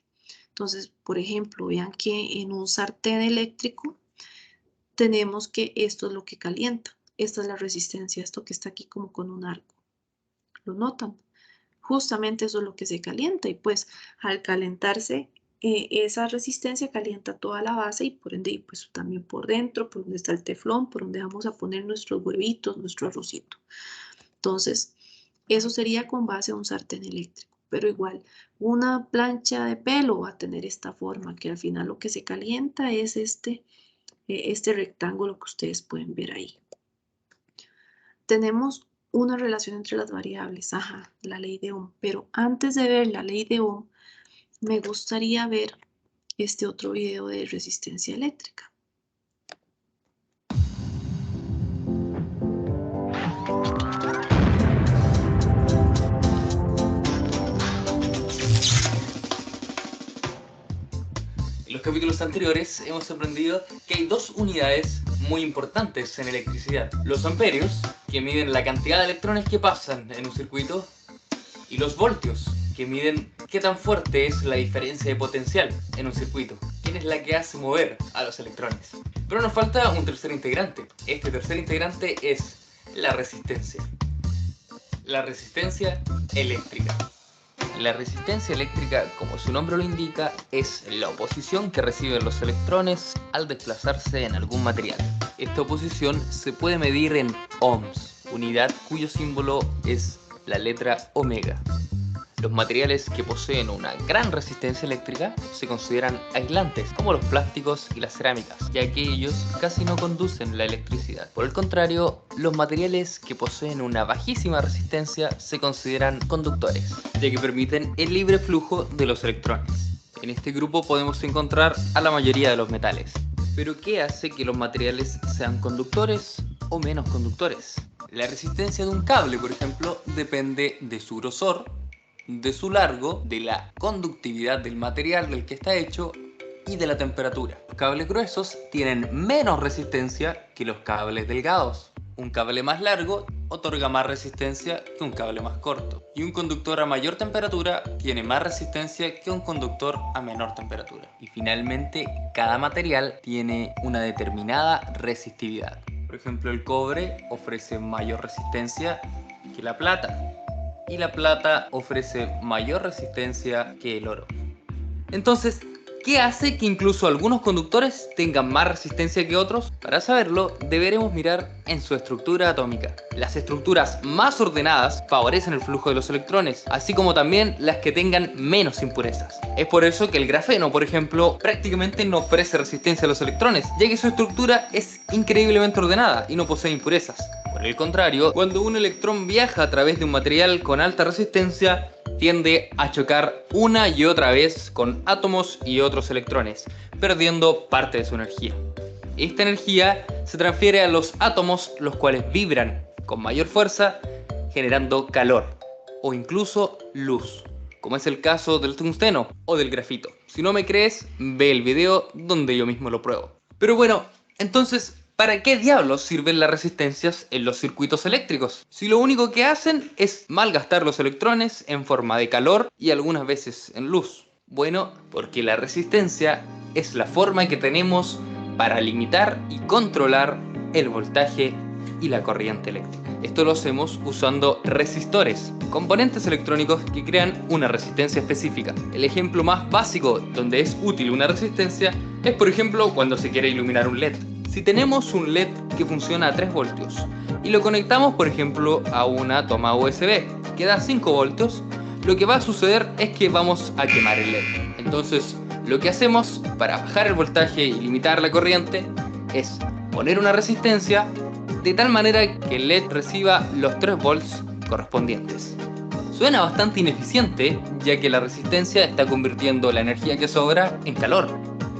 Entonces, por ejemplo, vean que en un sartén eléctrico tenemos que esto es lo que calienta. Esta es la resistencia, esto que está aquí como con un arco. ¿Lo notan? Justamente eso es lo que se calienta y pues al calentarse esa resistencia calienta toda la base y por ende pues también por dentro, por donde está el teflón, por donde vamos a poner nuestros huevitos, nuestro arrocito. Entonces, eso sería con base a un sartén eléctrico, pero igual una plancha de pelo va a tener esta forma que al final lo que se calienta es este rectángulo que ustedes pueden ver ahí. Tenemos una relación entre las variables, ajá, la ley de Ohm, pero antes de ver la ley de Ohm, me gustaría ver este otro video de resistencia eléctrica. En los capítulos anteriores hemos aprendido que hay dos unidades muy importantes en electricidad. Los amperios, que miden la cantidad de electrones que pasan en un circuito, y los voltios, que miden qué tan fuerte es la diferencia de potencial en un circuito, quién es la que hace mover a los electrones. Pero nos falta un tercer integrante. Este tercer integrante es la resistencia. La resistencia eléctrica. La resistencia eléctrica, como su nombre lo indica, es la oposición que reciben los electrones al desplazarse en algún material. Esta oposición se puede medir en ohms, unidad cuyo símbolo es la letra omega. Los materiales que poseen una gran resistencia eléctrica se consideran aislantes, como los plásticos y las cerámicas, ya que ellos casi no conducen la electricidad. Por el contrario, los materiales que poseen una bajísima resistencia se consideran conductores, ya que permiten el libre flujo de los electrones. En este grupo podemos encontrar a la mayoría de los metales. Pero ¿qué hace que los materiales sean conductores o menos conductores? La resistencia de un cable, por ejemplo, depende de su grosor, de su largo, de la conductividad del material del que está hecho y de la temperatura. Los cables gruesos tienen menos resistencia que los cables delgados. Un cable más largo otorga más resistencia que un cable más corto. Y un conductor a mayor temperatura tiene más resistencia que un conductor a menor temperatura. Y finalmente, cada material tiene una determinada resistividad. Por ejemplo, el cobre ofrece mayor resistencia que la plata. Y la plata ofrece mayor resistencia que el oro. Entonces, ¿qué hace que incluso algunos conductores tengan más resistencia que otros? Para saberlo, deberemos mirar en su estructura atómica. Las estructuras más ordenadas favorecen el flujo de los electrones, así como también las que tengan menos impurezas. Es por eso que el grafeno, por ejemplo, prácticamente no ofrece resistencia a los electrones, ya que su estructura es increíblemente ordenada y no posee impurezas. Por el contrario, cuando un electrón viaja a través de un material con alta resistencia, tiende a chocar una y otra vez con átomos y otros electrones, perdiendo parte de su energía. Esta energía se transfiere a los átomos, los cuales vibran con mayor fuerza, generando calor o incluso luz, como es el caso del tungsteno o del grafito. Si no me crees, ve el video donde yo mismo lo pruebo. Pero bueno, entonces, ¿Para qué diablos sirven las resistencias en los circuitos eléctricos? Si lo único que hacen es malgastar los electrones en forma de calor y algunas veces en luz. Bueno, porque la resistencia es la forma que tenemos para limitar y controlar el voltaje y la corriente eléctrica. Esto lo hacemos usando resistores, componentes electrónicos que crean una resistencia específica. El ejemplo más básico donde es útil una resistencia es, por ejemplo, cuando se quiere iluminar un LED. Si tenemos un LED que funciona a 3 voltios y lo conectamos, por ejemplo, a una toma USB que da 5 voltios, lo que va a suceder es que vamos a quemar el LED. Entonces, lo que hacemos para bajar el voltaje y limitar la corriente es poner una resistencia de tal manera que el LED reciba los 3 volts correspondientes. Suena bastante ineficiente, ya que la resistencia está convirtiendo la energía que sobra en calor.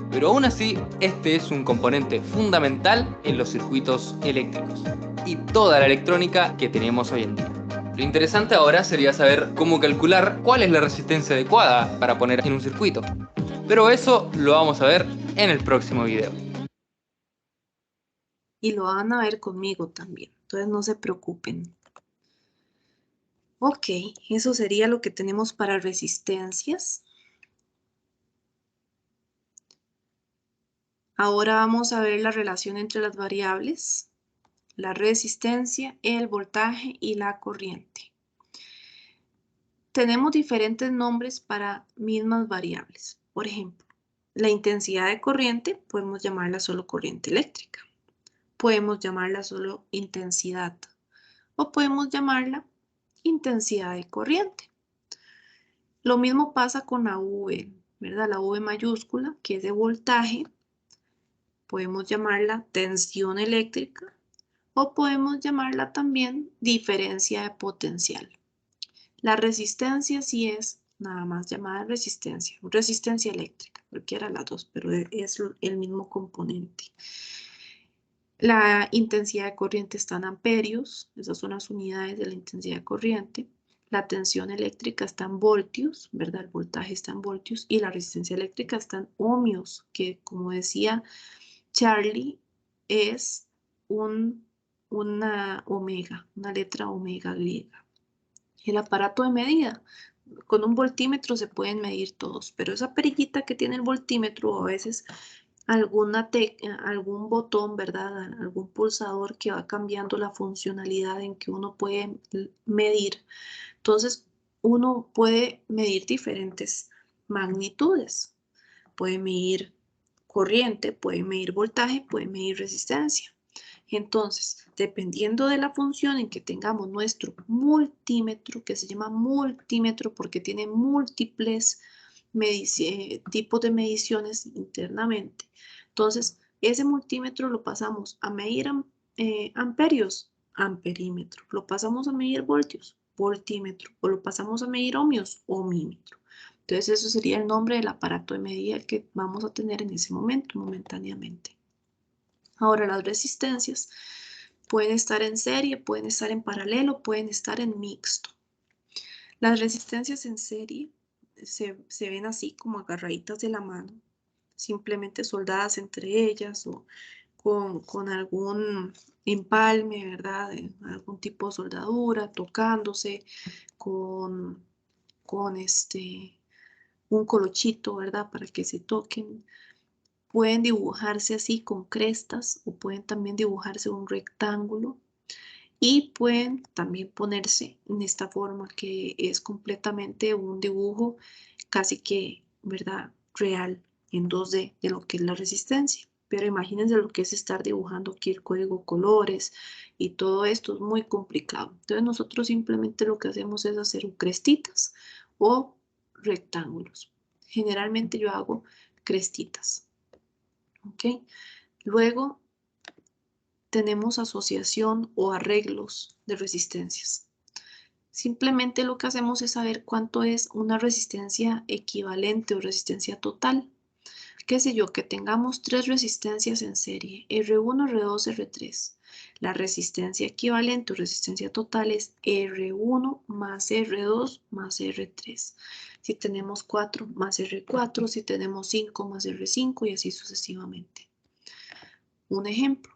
Pero aún así, este es un componente fundamental en los circuitos eléctricos y toda la electrónica que tenemos hoy en día. Lo interesante ahora sería saber cómo calcular cuál es la resistencia adecuada para poner en un circuito. Pero eso lo vamos a ver en el próximo video. Y lo van a ver conmigo también, entonces no se preocupen. Ok, eso sería lo que tenemos para resistencias. Ahora vamos a ver la relación entre las variables, la resistencia, el voltaje y la corriente. Tenemos diferentes nombres para mismas variables. Por ejemplo, la intensidad de corriente podemos llamarla solo corriente eléctrica. Podemos llamarla solo intensidad o podemos llamarla intensidad de corriente. Lo mismo pasa con la V, ¿verdad? La V mayúscula, que es de voltaje, podemos llamarla tensión eléctrica o podemos llamarla también diferencia de potencial. La resistencia sí es nada más llamada resistencia eléctrica, cualquiera de las dos, pero es el mismo componente. La intensidad de corriente está en amperios, esas son las unidades de la intensidad de corriente. La tensión eléctrica está en voltios, ¿verdad? El voltaje está en voltios y la resistencia eléctrica está en ohmios, que como decía Charlie, es una omega, una letra omega griega. El aparato de medida. Con un voltímetro se pueden medir todos, pero esa perillita que tiene el voltímetro, a veces algún botón, ¿verdad? Algún pulsador que va cambiando la funcionalidad en que uno puede medir. Entonces, uno puede medir diferentes magnitudes. Puede medir corriente, puede medir voltaje, puede medir resistencia. Entonces, dependiendo de la función en que tengamos nuestro multímetro, que se llama multímetro porque tiene múltiples tipos de mediciones internamente. Entonces, ese multímetro lo pasamos a medir amperios, amperímetro. Lo pasamos a medir voltios, voltímetro. O lo pasamos a medir ohmios, ohmímetro. Entonces, eso sería el nombre del aparato de medida que vamos a tener en ese momento, momentáneamente. Ahora, las resistencias pueden estar en serie, pueden estar en paralelo, pueden estar en mixto. Las resistencias en serie se ven así como agarraditas de la mano, simplemente soldadas entre ellas o con algún empalme, ¿verdad? Algún tipo de soldadura, tocándose con un colochito, ¿verdad? Para que se toquen. Pueden dibujarse así con crestas o pueden también dibujarse un rectángulo y pueden también ponerse en esta forma que es completamente un dibujo casi que, ¿verdad? Real en 2D de lo que es la resistencia. Pero imagínense lo que es estar dibujando aquí el código colores y todo esto es muy complicado. Entonces nosotros simplemente lo que hacemos es hacer crestitas o rectángulos. Generalmente yo hago crestitas. ¿Ok? Luego tenemos asociación o arreglos de resistencias. Simplemente lo que hacemos es saber cuánto es una resistencia equivalente o resistencia total. Qué sé yo, que tengamos 3 resistencias en serie, R1, R2, R3. La resistencia equivalente o resistencia total es R1 más R2 más R3. Si tenemos 4 más R4, si tenemos 5 más R5 y así sucesivamente. Un ejemplo,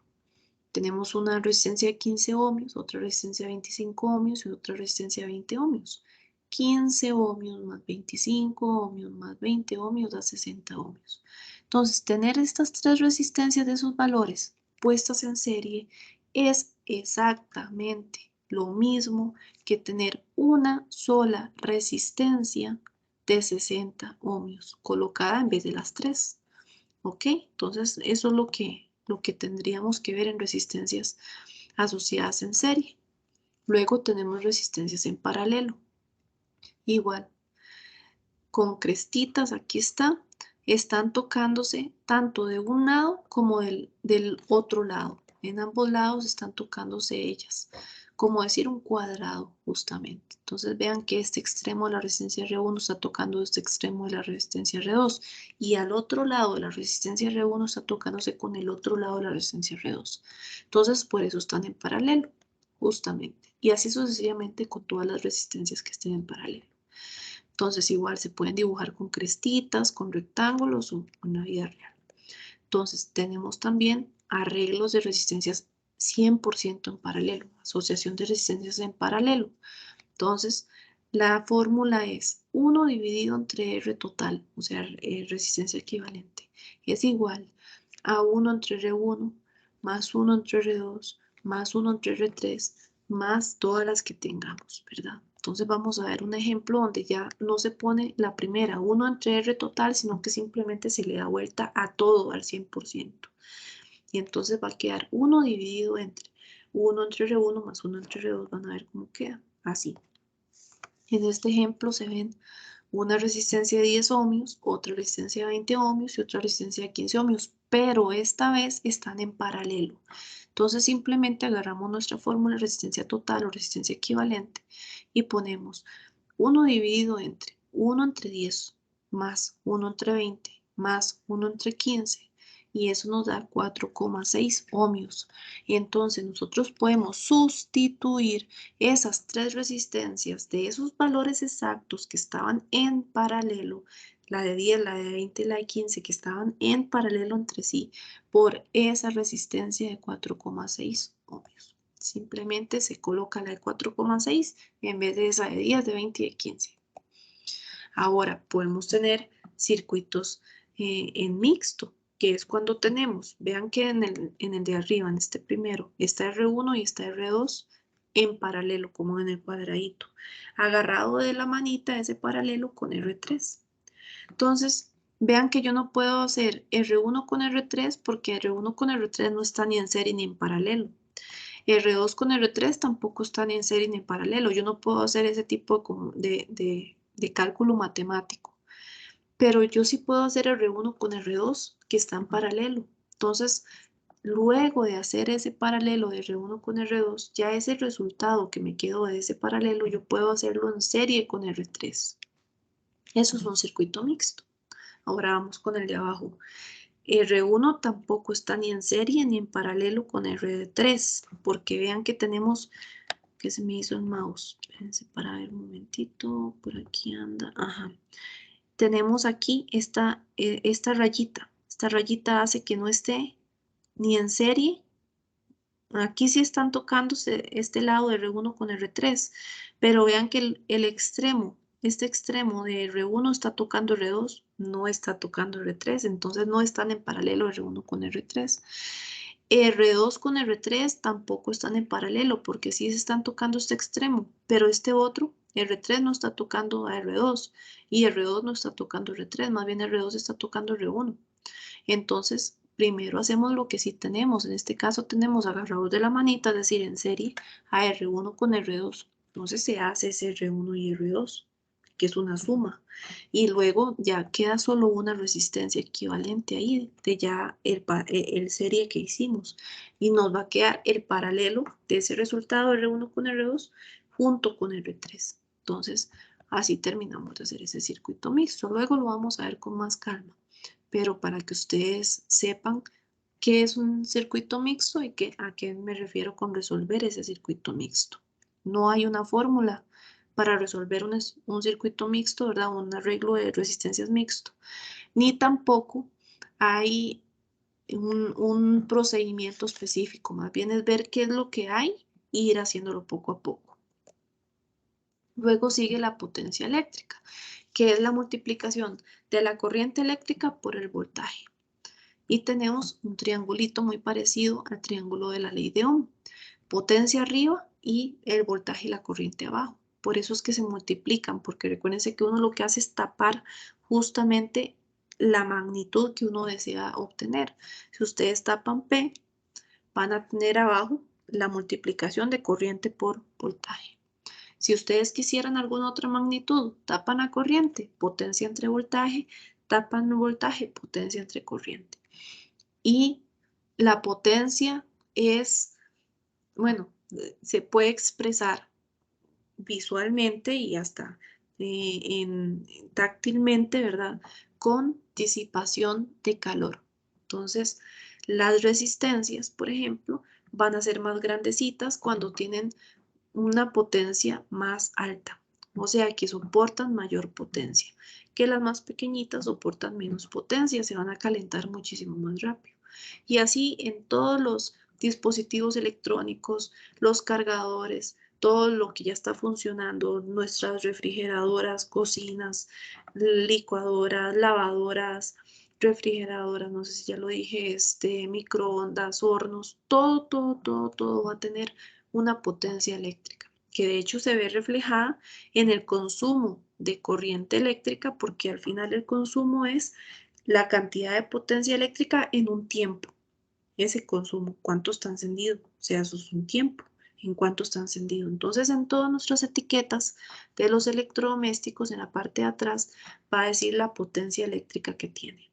Tenemos una resistencia de 15 ohmios, otra resistencia de 25 ohmios y otra resistencia de 20 ohmios. 15 ohmios más 25 ohmios más 20 ohmios da 60 ohmios. Entonces, tener estas tres resistencias de esos valores puestas en serie es exactamente lo mismo que tener una sola resistencia de 60 ohmios colocada en vez de las tres. ¿Ok? Entonces, eso es lo que tendríamos que ver en resistencias asociadas en serie. Luego tenemos resistencias en paralelo. Igual, con crestitas, aquí está, están tocándose tanto de un lado como del otro lado. En ambos lados están tocándose ellas, como decir un cuadrado justamente. Entonces vean que este extremo de la resistencia R1 está tocando este extremo de la resistencia R2 y al otro lado de la resistencia R1 está tocándose con el otro lado de la resistencia R2. Entonces por eso están en paralelo, justamente. Y así sucesivamente con todas las resistencias que estén en paralelo. Entonces igual se pueden dibujar con crestitas, con rectángulos o en la vida real. Entonces tenemos también arreglos de resistencias 100% en paralelo, asociación de resistencias en paralelo. Entonces la fórmula es 1 dividido entre R total, o sea, resistencia equivalente, es igual a 1 entre R1 más 1 entre R2 más 1 entre R3 más todas las que tengamos, ¿verdad? Entonces vamos a ver un ejemplo donde ya no se pone la primera 1 entre R total, sino que simplemente se le da vuelta a todo al 100%. Y entonces va a quedar 1 dividido entre 1 entre R1 más 1 entre R2, van a ver cómo queda, así. En este ejemplo se ven una resistencia de 10 ohmios, otra resistencia de 20 ohmios y otra resistencia de 15 ohmios, pero esta vez están en paralelo. Entonces simplemente agarramos nuestra fórmula de resistencia total o resistencia equivalente y ponemos 1 dividido entre 1 entre 10 más 1 entre 20 más 1 entre 15 y eso nos da 4,6 ohmios. Y entonces nosotros podemos sustituir esas tres resistencias de esos valores exactos que estaban en paralelo, la de 10, la de 20 y la de 15, que estaban en paralelo entre sí, por esa resistencia de 4,6 ohmios. Simplemente se coloca la de 4,6 en vez de esa de 10, de 20 y de 15. Ahora podemos tener circuitos en mixto, que es cuando tenemos, vean que en el de arriba, en este primero, está R1 y está R2 en paralelo, como en el cuadradito, agarrado de la manita ese paralelo con R3. Entonces, vean que yo no puedo hacer R1 con R3 porque R1 con R3 no está ni en serie ni en paralelo. R2 con R3 tampoco está ni en serie ni en paralelo. Yo no puedo hacer ese tipo de cálculo matemático. Pero yo sí puedo hacer R1 con R2 que está en paralelo. Entonces, luego de hacer ese paralelo de R1 con R2, ya ese resultado que me quedó de ese paralelo, yo puedo hacerlo en serie con R3. Eso es un circuito mixto. Ahora vamos con el de abajo. R1 tampoco está ni en serie ni en paralelo con R3, porque vean que tenemos, que se me hizo el mouse. Espérense para ver un momentito, por aquí anda, ajá. Tenemos aquí esta rayita. Esta rayita hace que no esté ni en serie. Aquí sí están tocándose este lado de R1 con R3, pero vean que el extremo, este extremo de R1 está tocando R2, no está tocando R3, entonces no están en paralelo R1 con R3. R2 con R3 tampoco están en paralelo porque sí se están tocando este extremo, pero este otro, R3 no está tocando a R2 y R2 no está tocando R3, más bien R2 está tocando R1. Entonces, primero hacemos lo que sí tenemos. En este caso tenemos agarrados de la manita, es decir, en serie a R1 con R2. Entonces se hace ese R1 y R2, que es una suma. Y luego ya queda solo una resistencia equivalente ahí de ya el serie que hicimos. Y nos va a quedar el paralelo de ese resultado R1 con R2 junto con R3. Entonces, así terminamos de hacer ese circuito mixto. Luego lo vamos a ver con más calma, pero para que ustedes sepan qué es un circuito mixto y a qué me refiero con resolver ese circuito mixto. No hay una fórmula para resolver un circuito mixto, ¿verdad? Un arreglo de resistencias mixto, ni tampoco hay un procedimiento específico, más bien es ver qué es lo que hay e ir haciéndolo poco a poco. Luego sigue la potencia eléctrica, que es la multiplicación de la corriente eléctrica por el voltaje. Y tenemos un triangulito muy parecido al triángulo de la ley de Ohm. Potencia arriba y el voltaje y la corriente abajo. Por eso es que se multiplican, porque recuérdense que uno lo que hace es tapar justamente la magnitud que uno desea obtener. Si ustedes tapan P, van a tener abajo la multiplicación de corriente por voltaje. Si ustedes quisieran alguna otra magnitud, tapan a corriente, potencia entre voltaje, tapan voltaje, potencia entre corriente. Y la potencia es, bueno, se puede expresar visualmente y hasta táctilmente, ¿verdad? Con disipación de calor. Entonces, las resistencias, por ejemplo, van a ser más grandecitas cuando tienen una potencia más alta, o sea que soportan mayor potencia, que las más pequeñitas soportan menos potencia, se van a calentar muchísimo más rápido. Y así en todos los dispositivos electrónicos, los cargadores, todo lo que ya está funcionando, nuestras refrigeradoras, cocinas, licuadoras, lavadoras, refrigeradoras, no sé si ya lo dije, microondas, hornos, todo va a tener una potencia eléctrica, que de hecho se ve reflejada en el consumo de corriente eléctrica, porque al final el consumo es la cantidad de potencia eléctrica en un tiempo. Ese consumo, cuánto está encendido, o sea, eso es un tiempo, en cuánto está encendido. Entonces, en todas nuestras etiquetas de los electrodomésticos, en la parte de atrás, va a decir la potencia eléctrica que tiene.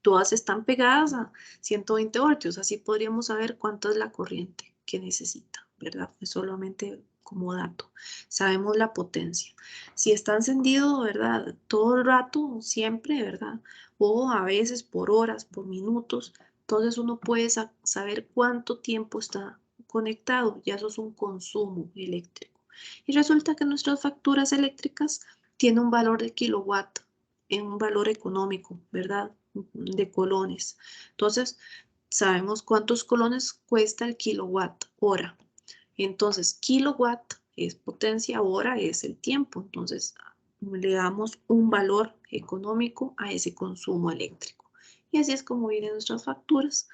Todas están pegadas a 120 voltios, así podríamos saber cuánto es la corriente que necesita, ¿verdad? Es solamente como dato. Sabemos la potencia. Si está encendido, ¿verdad? Todo el rato, siempre, ¿verdad? O a veces por horas, por minutos, entonces uno puede saber cuánto tiempo está conectado. Ya eso es un consumo eléctrico. Y resulta que nuestras facturas eléctricas tienen un valor de kilowatt, en un valor económico, ¿verdad? De colones. Entonces, sabemos cuántos colones cuesta el kilowatt hora. Entonces, kilowatt es potencia, hora es el tiempo. Entonces, le damos un valor económico a ese consumo eléctrico. Y así es como vienen nuestras facturas,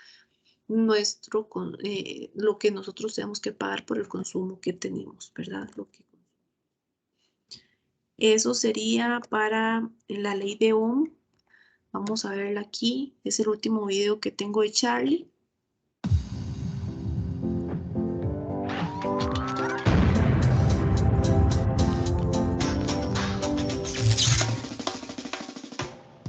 lo que nosotros tenemos que pagar por el consumo que tenemos, ¿verdad? Eso sería para la ley de Ohm. Vamos a verla aquí. Es el último video que tengo de Charlie.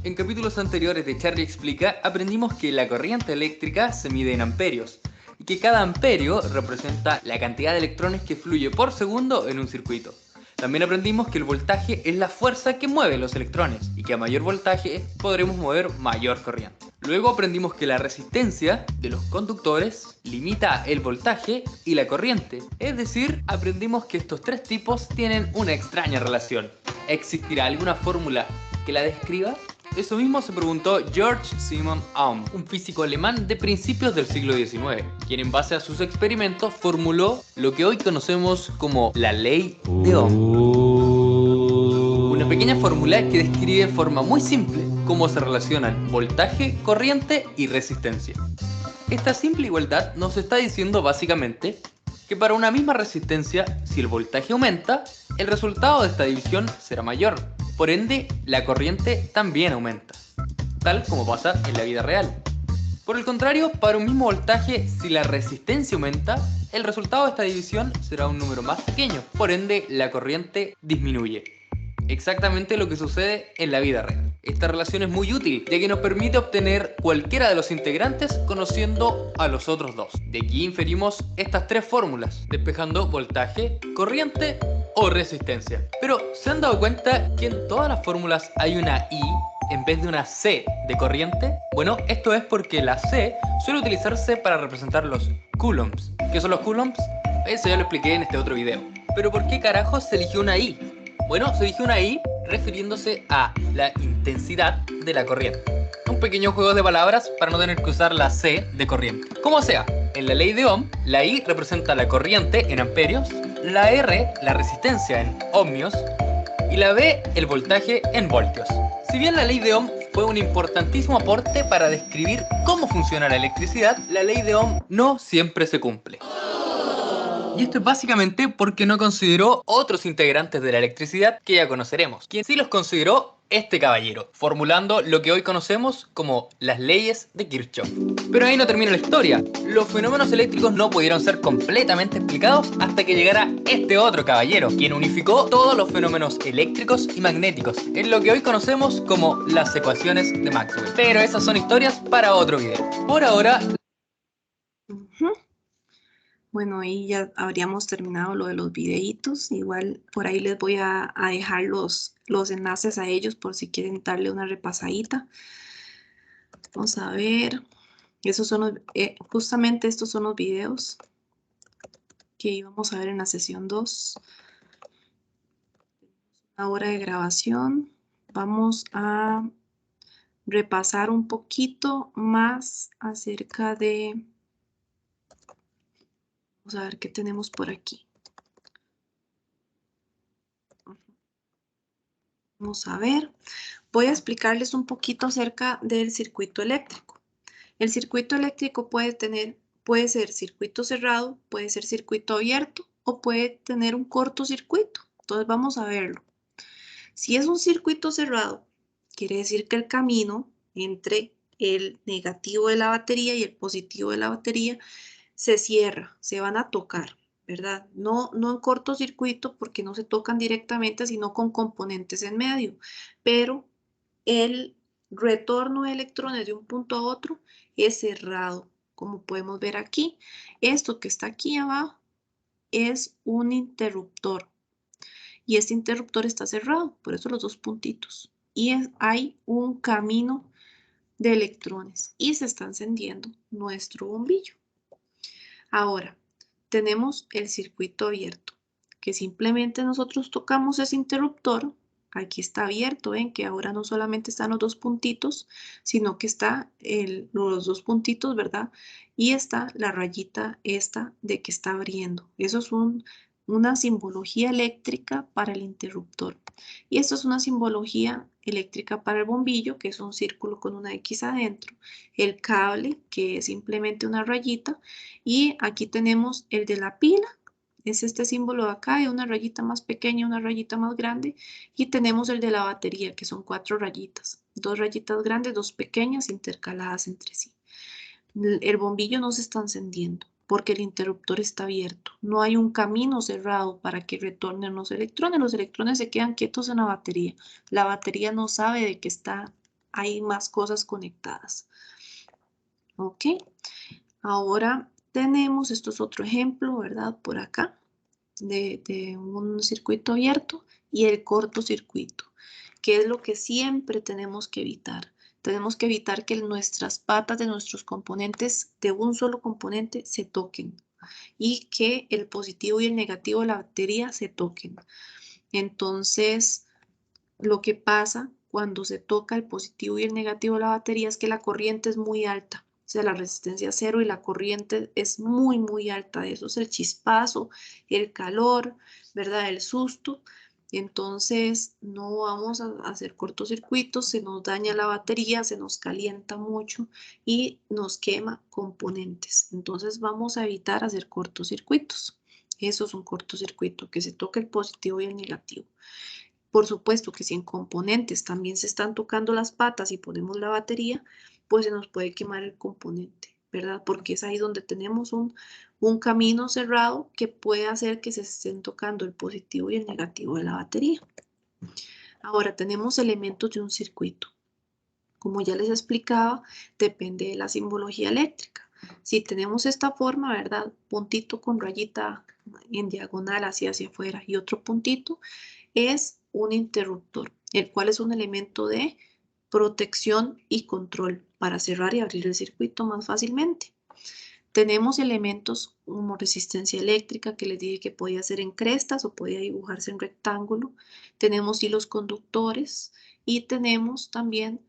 En capítulos anteriores de Charlie Explica, aprendimos que la corriente eléctrica se mide en amperios y que cada amperio representa la cantidad de electrones que fluye por segundo en un circuito. También aprendimos que el voltaje es la fuerza que mueve los electrones y que a mayor voltaje podremos mover mayor corriente. Luego aprendimos que la resistencia de los conductores limita el voltaje y la corriente, es decir, aprendimos que estos tres tipos tienen una extraña relación. ¿Existirá alguna fórmula que la describa? Eso mismo se preguntó George Simon Ohm, un físico alemán de principios del siglo XIX, quien en base a sus experimentos formuló lo que hoy conocemos como la ley de Ohm. Una pequeña fórmula que describe de forma muy simple cómo se relacionan voltaje, corriente y resistencia. Esta simple igualdad nos está diciendo básicamente que para una misma resistencia, si el voltaje aumenta, el resultado de esta división será mayor. Por ende, la corriente también aumenta, tal como pasa en la vida real. Por el contrario, para un mismo voltaje, si la resistencia aumenta, el resultado de esta división será un número más pequeño. Por ende, la corriente disminuye. Exactamente lo que sucede en la vida real. Esta relación es muy útil, ya que nos permite obtener cualquiera de los integrantes conociendo a los otros dos. De aquí inferimos estas tres fórmulas, despejando voltaje, corriente o resistencia. Pero, ¿se han dado cuenta que en todas las fórmulas hay una I en vez de una C de corriente? Bueno, esto es porque la C suele utilizarse para representar los coulombs. ¿Qué son los coulombs? Eso ya lo expliqué en este otro video. Pero ¿por qué carajos se eligió una I? Bueno, se eligió una I refiriéndose a la intensidad de la corriente. un pequeño juego de palabras para no tener que usar la C de corriente. Como sea, en la ley de Ohm, la I representa la corriente en amperios, la R la resistencia en ohmios y la B el voltaje en voltios. Si bien la ley de Ohm fue un importantísimo aporte para describir cómo funciona la electricidad, la ley de Ohm no siempre se cumple. Y esto es básicamente porque no consideró otros integrantes de la electricidad que ya conoceremos. Quien sí los consideró este caballero, formulando lo que hoy conocemos como las leyes de Kirchhoff. Pero ahí no termina la historia. Los fenómenos eléctricos no pudieron ser completamente explicados hasta que llegara este otro caballero, quien unificó todos los fenómenos eléctricos y magnéticos en lo que hoy conocemos como las ecuaciones de Maxwell. Pero esas son historias para otro video. Por ahora... Bueno, ahí ya habríamos terminado lo de los videitos. Igual por ahí les voy a dejar los enlaces a ellos por si quieren darle una repasadita. Vamos a ver. Esos son justamente estos son los videos que íbamos a ver en la sesión 2. Una hora de grabación. Vamos a repasar un poquito más acerca de... Vamos a ver qué tenemos por aquí. Vamos a ver. Voy a explicarles un poquito acerca del circuito eléctrico. El circuito eléctrico puede ser circuito cerrado, puede ser circuito abierto o puede tener un cortocircuito. Entonces vamos a verlo. Si es un circuito cerrado, quiere decir que el camino entre el negativo de la batería y el positivo de la batería se cierra, se van a tocar, ¿verdad? No en cortocircuito porque no se tocan directamente, sino con componentes en medio, pero el retorno de electrones de un punto a otro es cerrado, como podemos ver aquí. Esto que está aquí abajo es un interruptor y este interruptor está cerrado, por eso los dos puntitos. Y hay un camino de electrones y se está encendiendo nuestro bombillo. Ahora, tenemos el circuito abierto, que simplemente nosotros tocamos ese interruptor. Aquí está abierto, ven que ahora no solamente están los dos puntitos, sino que está los dos puntitos, ¿verdad? Y está la rayita esta de que está abriendo. Eso es una simbología eléctrica para el interruptor. Y esto es una simbología eléctrica para el bombillo, que es un círculo con una X adentro. El cable, que es simplemente una rayita. Y aquí tenemos el de la pila. Es este símbolo de acá, hay una rayita más pequeña, una rayita más grande, y tenemos el de la batería, que son 4 rayitas, 2 rayitas grandes, 2 pequeñas intercaladas entre sí. El bombillo no se está encendiendo porque el interruptor está abierto. No hay un camino cerrado para que retornen los electrones se quedan quietos en la batería. La batería no sabe de que hay más cosas conectadas. ¿Ok? Ahora tenemos, esto es otro ejemplo, ¿verdad? Por acá, de un circuito abierto y el cortocircuito, que es lo que siempre tenemos que evitar. Tenemos que evitar que nuestras patas de nuestros componentes, de un solo componente, se toquen y que el positivo y el negativo de la batería se toquen. Entonces, lo que pasa cuando se toca el positivo y el negativo de la batería es que la corriente es muy alta. O sea, la resistencia cero y la corriente es muy, muy alta. Eso es el chispazo, el calor, ¿verdad? El susto. Entonces, no vamos a hacer cortocircuitos, se nos daña la batería, se nos calienta mucho y nos quema componentes. Entonces, vamos a evitar hacer cortocircuitos. Eso es un cortocircuito, que se toque el positivo y el negativo. Por supuesto que si en componentes también se están tocando las patas y ponemos la batería, pues se nos puede quemar el componente, ¿verdad? Porque es ahí donde tenemos un camino cerrado que puede hacer que se estén tocando el positivo y el negativo de la batería. Ahora tenemos elementos de un circuito. Como ya les explicaba, depende de la simbología eléctrica. Si tenemos esta forma, ¿verdad? Puntito con rayita en diagonal hacia afuera y otro puntito, es un interruptor, el cual es un elemento de protección y control para cerrar y abrir el circuito más fácilmente. Tenemos elementos como resistencia eléctrica, que les dije que podía ser en crestas o podía dibujarse en rectángulo. Tenemos hilos conductores y tenemos también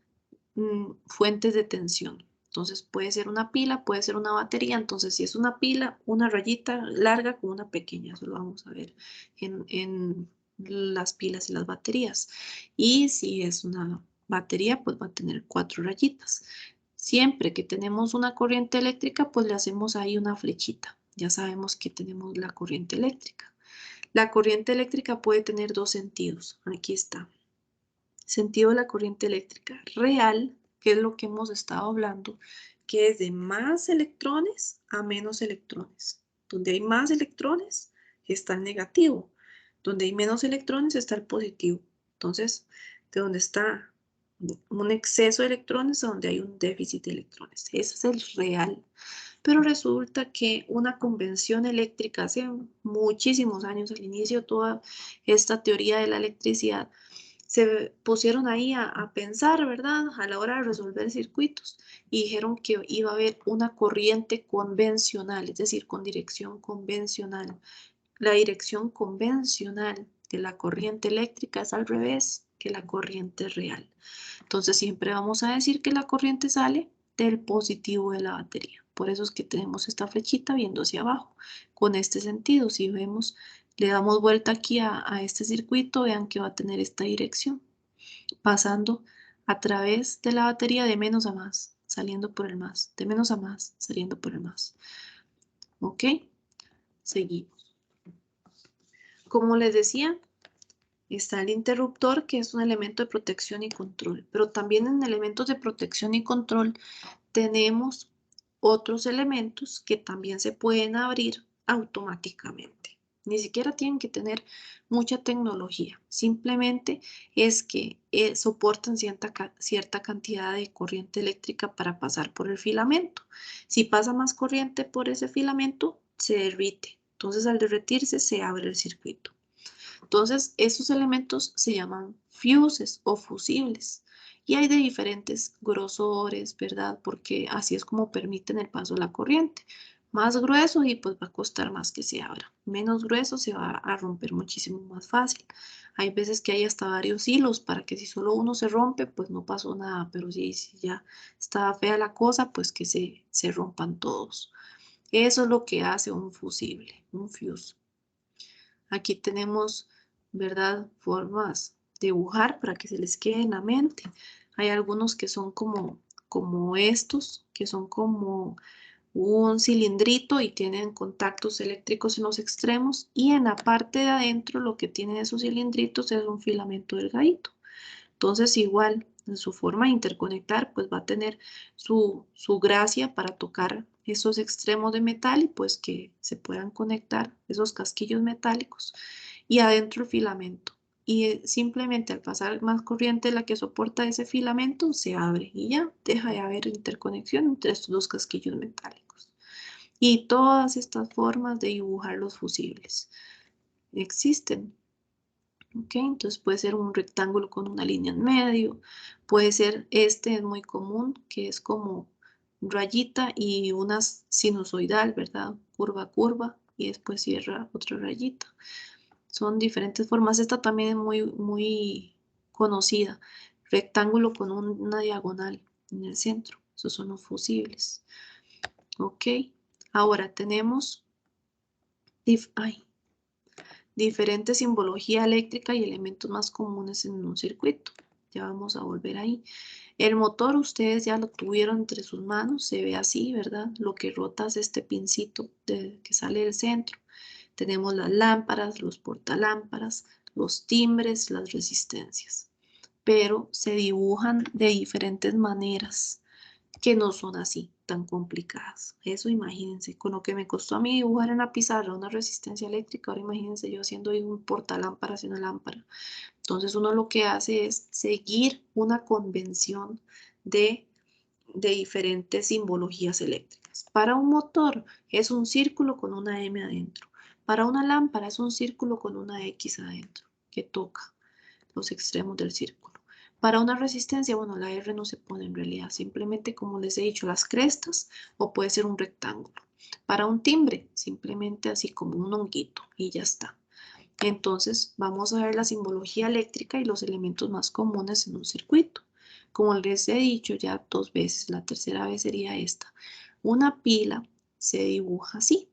fuentes de tensión. Entonces puede ser una pila, puede ser una batería. Entonces si es una pila, una rayita larga con una pequeña. Eso lo vamos a ver en las pilas y las baterías. Y si es una batería, pues va a tener 4 rayitas. Siempre que tenemos una corriente eléctrica, pues le hacemos ahí una flechita. Ya sabemos que tenemos la corriente eléctrica. La corriente eléctrica puede tener 2 sentidos. Aquí está. Sentido de la corriente eléctrica real, que es lo que hemos estado hablando, que es de más electrones a menos electrones. Donde hay más electrones está el negativo. Donde hay menos electrones está el positivo. Entonces, de donde está un exceso de electrones a donde hay un déficit de electrones. Ese es el real. Pero resulta que una convención eléctrica hace muchísimos años, al inicio de toda esta teoría de la electricidad, se pusieron ahí a pensar, ¿verdad? A la hora de resolver circuitos y dijeron que iba a haber una corriente convencional, es decir, con dirección convencional. La dirección convencional de la corriente eléctrica es al revés que la corriente real. Entonces siempre vamos a decir que la corriente sale del positivo de la batería. Por eso es que tenemos esta flechita viendo hacia abajo. Con este sentido, si vemos, le damos vuelta aquí a este circuito, vean que va a tener esta dirección, pasando a través de la batería de menos a más, saliendo por el más, de menos a más, saliendo por el más. ¿Ok? Seguimos. Como les decía, está el interruptor, que es un elemento de protección y control, pero también en elementos de protección y control tenemos otros elementos que también se pueden abrir automáticamente. Ni siquiera tienen que tener mucha tecnología, simplemente es que soportan cierta cantidad de corriente eléctrica para pasar por el filamento. Si pasa más corriente por ese filamento, se derrite. Entonces al derretirse se abre el circuito. Entonces, esos elementos se llaman fuses o fusibles y hay de diferentes grosores, ¿verdad? Porque así es como permiten el paso de la corriente. Más grueso y pues va a costar más que se abra. Menos grueso se va a romper muchísimo más fácil. Hay veces que hay hasta varios hilos para que si solo uno se rompe, pues no pasó nada, pero si ya está fea la cosa, pues que se rompan todos. Eso es lo que hace un fusible, un fuse. Aquí tenemos, ¿verdad? Formas de dibujar para que se les quede en la mente. Hay algunos que son como estos, que son como un cilindrito y tienen contactos eléctricos en los extremos y en la parte de adentro lo que tienen esos cilindritos es un filamento delgadito. Entonces igual en su forma de interconectar pues va a tener su gracia para tocar esos extremos de metal y pues que se puedan conectar esos casquillos metálicos y adentro el filamento. Y simplemente al pasar más corriente de la que soporta ese filamento se abre y ya deja de haber interconexión entre estos dos casquillos metálicos. Y todas estas formas de dibujar los fusibles existen. ¿Ok? Entonces puede ser un rectángulo con una línea en medio, puede ser, este es muy común, que es como rayita y una sinusoidal, ¿verdad? Curva, curva, y después cierra otra rayita. Son diferentes formas. Esta también es muy conocida. Rectángulo con una diagonal en el centro. Esos son los fusibles. ¿Ok? Ahora tenemos... Ay, diferente simbología eléctrica y elementos más comunes en un circuito. Ya vamos a volver ahí. El motor ustedes ya lo tuvieron entre sus manos, se ve así, ¿verdad? Lo que rota es este pincito que sale del centro. Tenemos las lámparas, los portalámparas, los timbres, las resistencias. Pero se dibujan de diferentes maneras que no son así tan complicadas. Eso imagínense, con lo que me costó a mí dibujar en la pizarra una resistencia eléctrica, ahora imagínense yo haciendo ahí un portalámparas y una lámpara. Entonces uno lo que hace es seguir una convención de, de diferentes simbologías eléctricas. Para un motor es un círculo con una M adentro. Para una lámpara es un círculo con una X adentro, que toca los extremos del círculo. Para una resistencia, bueno, la R no se pone en realidad, simplemente como les he dicho, las crestas o puede ser un rectángulo. Para un timbre, simplemente así como un honguito y ya está. Entonces vamos a ver la simbología eléctrica y los elementos más comunes en un circuito. Como les he dicho ya 2 veces, la tercera vez sería esta. Una pila se dibuja así,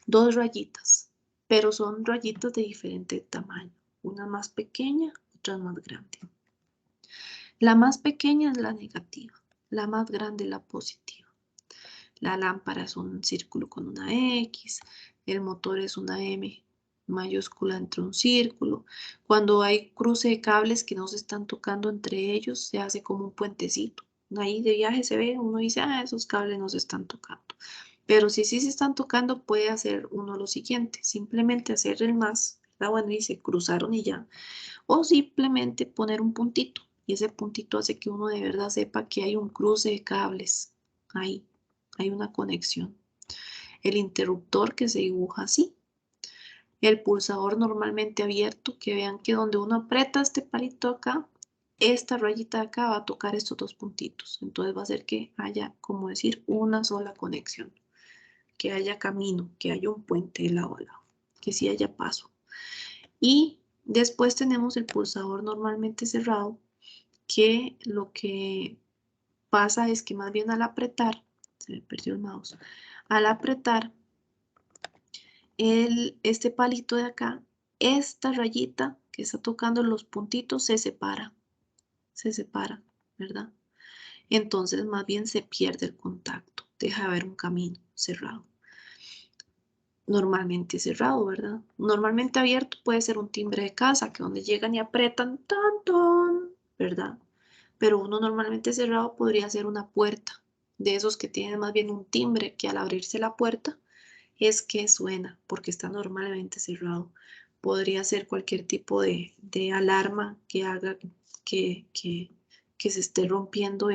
2 rayitas, pero son rayitas de diferente tamaño. Una más pequeña, otra más grande. La más pequeña es la negativa, la más grande es la positiva. La lámpara es un círculo con una X, el motor es una M mayúscula entre un círculo. Cuando hay cruce de cables que no se están tocando entre ellos, se hace como un puentecito. Ahí de viaje se ve, uno dice, ah, esos cables no se están tocando. Pero si sí se están tocando, puede hacer uno lo siguiente, simplemente hacer el más, ¿verdad? Bueno, y se cruzaron y ya. O simplemente poner un puntito. Y ese puntito hace que uno de verdad sepa que hay un cruce de cables. Ahí, hay una conexión. El interruptor que se dibuja así. El pulsador normalmente abierto, que vean que donde uno aprieta este palito acá, esta rayita de acá va a tocar estos dos puntitos. Entonces va a hacer que haya, como decir, una sola conexión. Que haya camino, que haya un puente de lado a lado, que sí haya paso. Y después tenemos el pulsador normalmente cerrado, que lo que pasa es que más bien al apretar, se me perdió el mouse, al apretar este palito de acá, esta rayita que está tocando los puntitos se separa, ¿verdad? Entonces más bien se pierde el contacto, deja de haber un camino cerrado. Normalmente cerrado, ¿verdad? Normalmente abierto puede ser un timbre de casa, que donde llegan y apretan, tan, tan, ¿verdad? Pero uno normalmente cerrado podría ser una puerta, de esos que tienen más bien un timbre, que al abrirse la puerta es que suena, porque está normalmente cerrado. Podría ser cualquier tipo de alarma que haga que se esté rompiendo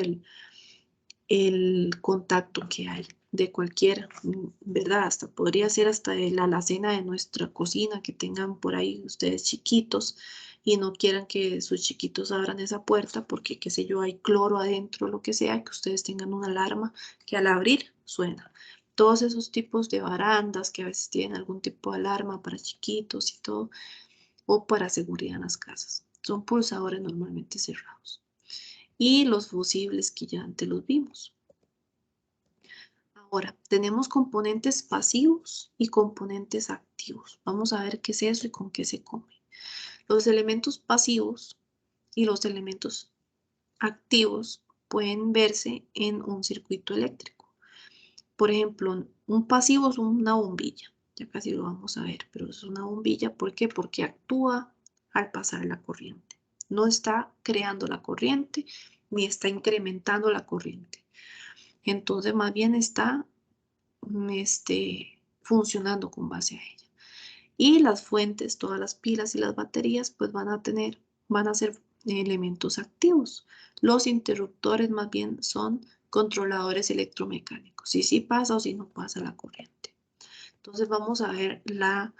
el contacto que hay de cualquiera, ¿verdad? Hasta podría ser hasta de la alacena de nuestra cocina, que tengan por ahí ustedes chiquitos y no quieran que sus chiquitos abran esa puerta porque, qué sé yo, hay cloro adentro, lo que sea, que ustedes tengan una alarma que al abrir suena. Todos esos tipos de barandas que a veces tienen algún tipo de alarma para chiquitos y todo, o para seguridad en las casas. Son pulsadores normalmente cerrados. Y los fusibles que ya antes los vimos. Ahora, tenemos componentes pasivos y componentes activos. Vamos a ver qué es eso y con qué se come. Los elementos pasivos y los elementos activos pueden verse en un circuito eléctrico. Por ejemplo, un pasivo es una bombilla. Ya casi lo vamos a ver, pero es una bombilla. ¿Por qué? Porque actúa al pasar la corriente. No está creando la corriente ni está incrementando la corriente. Entonces, más bien está funcionando con base a ella. Y las fuentes, todas las pilas y las baterías, pues van a ser elementos activos. Los interruptores más bien son controladores electromecánicos, si sí pasa o si no pasa la corriente. Entonces vamos a ver la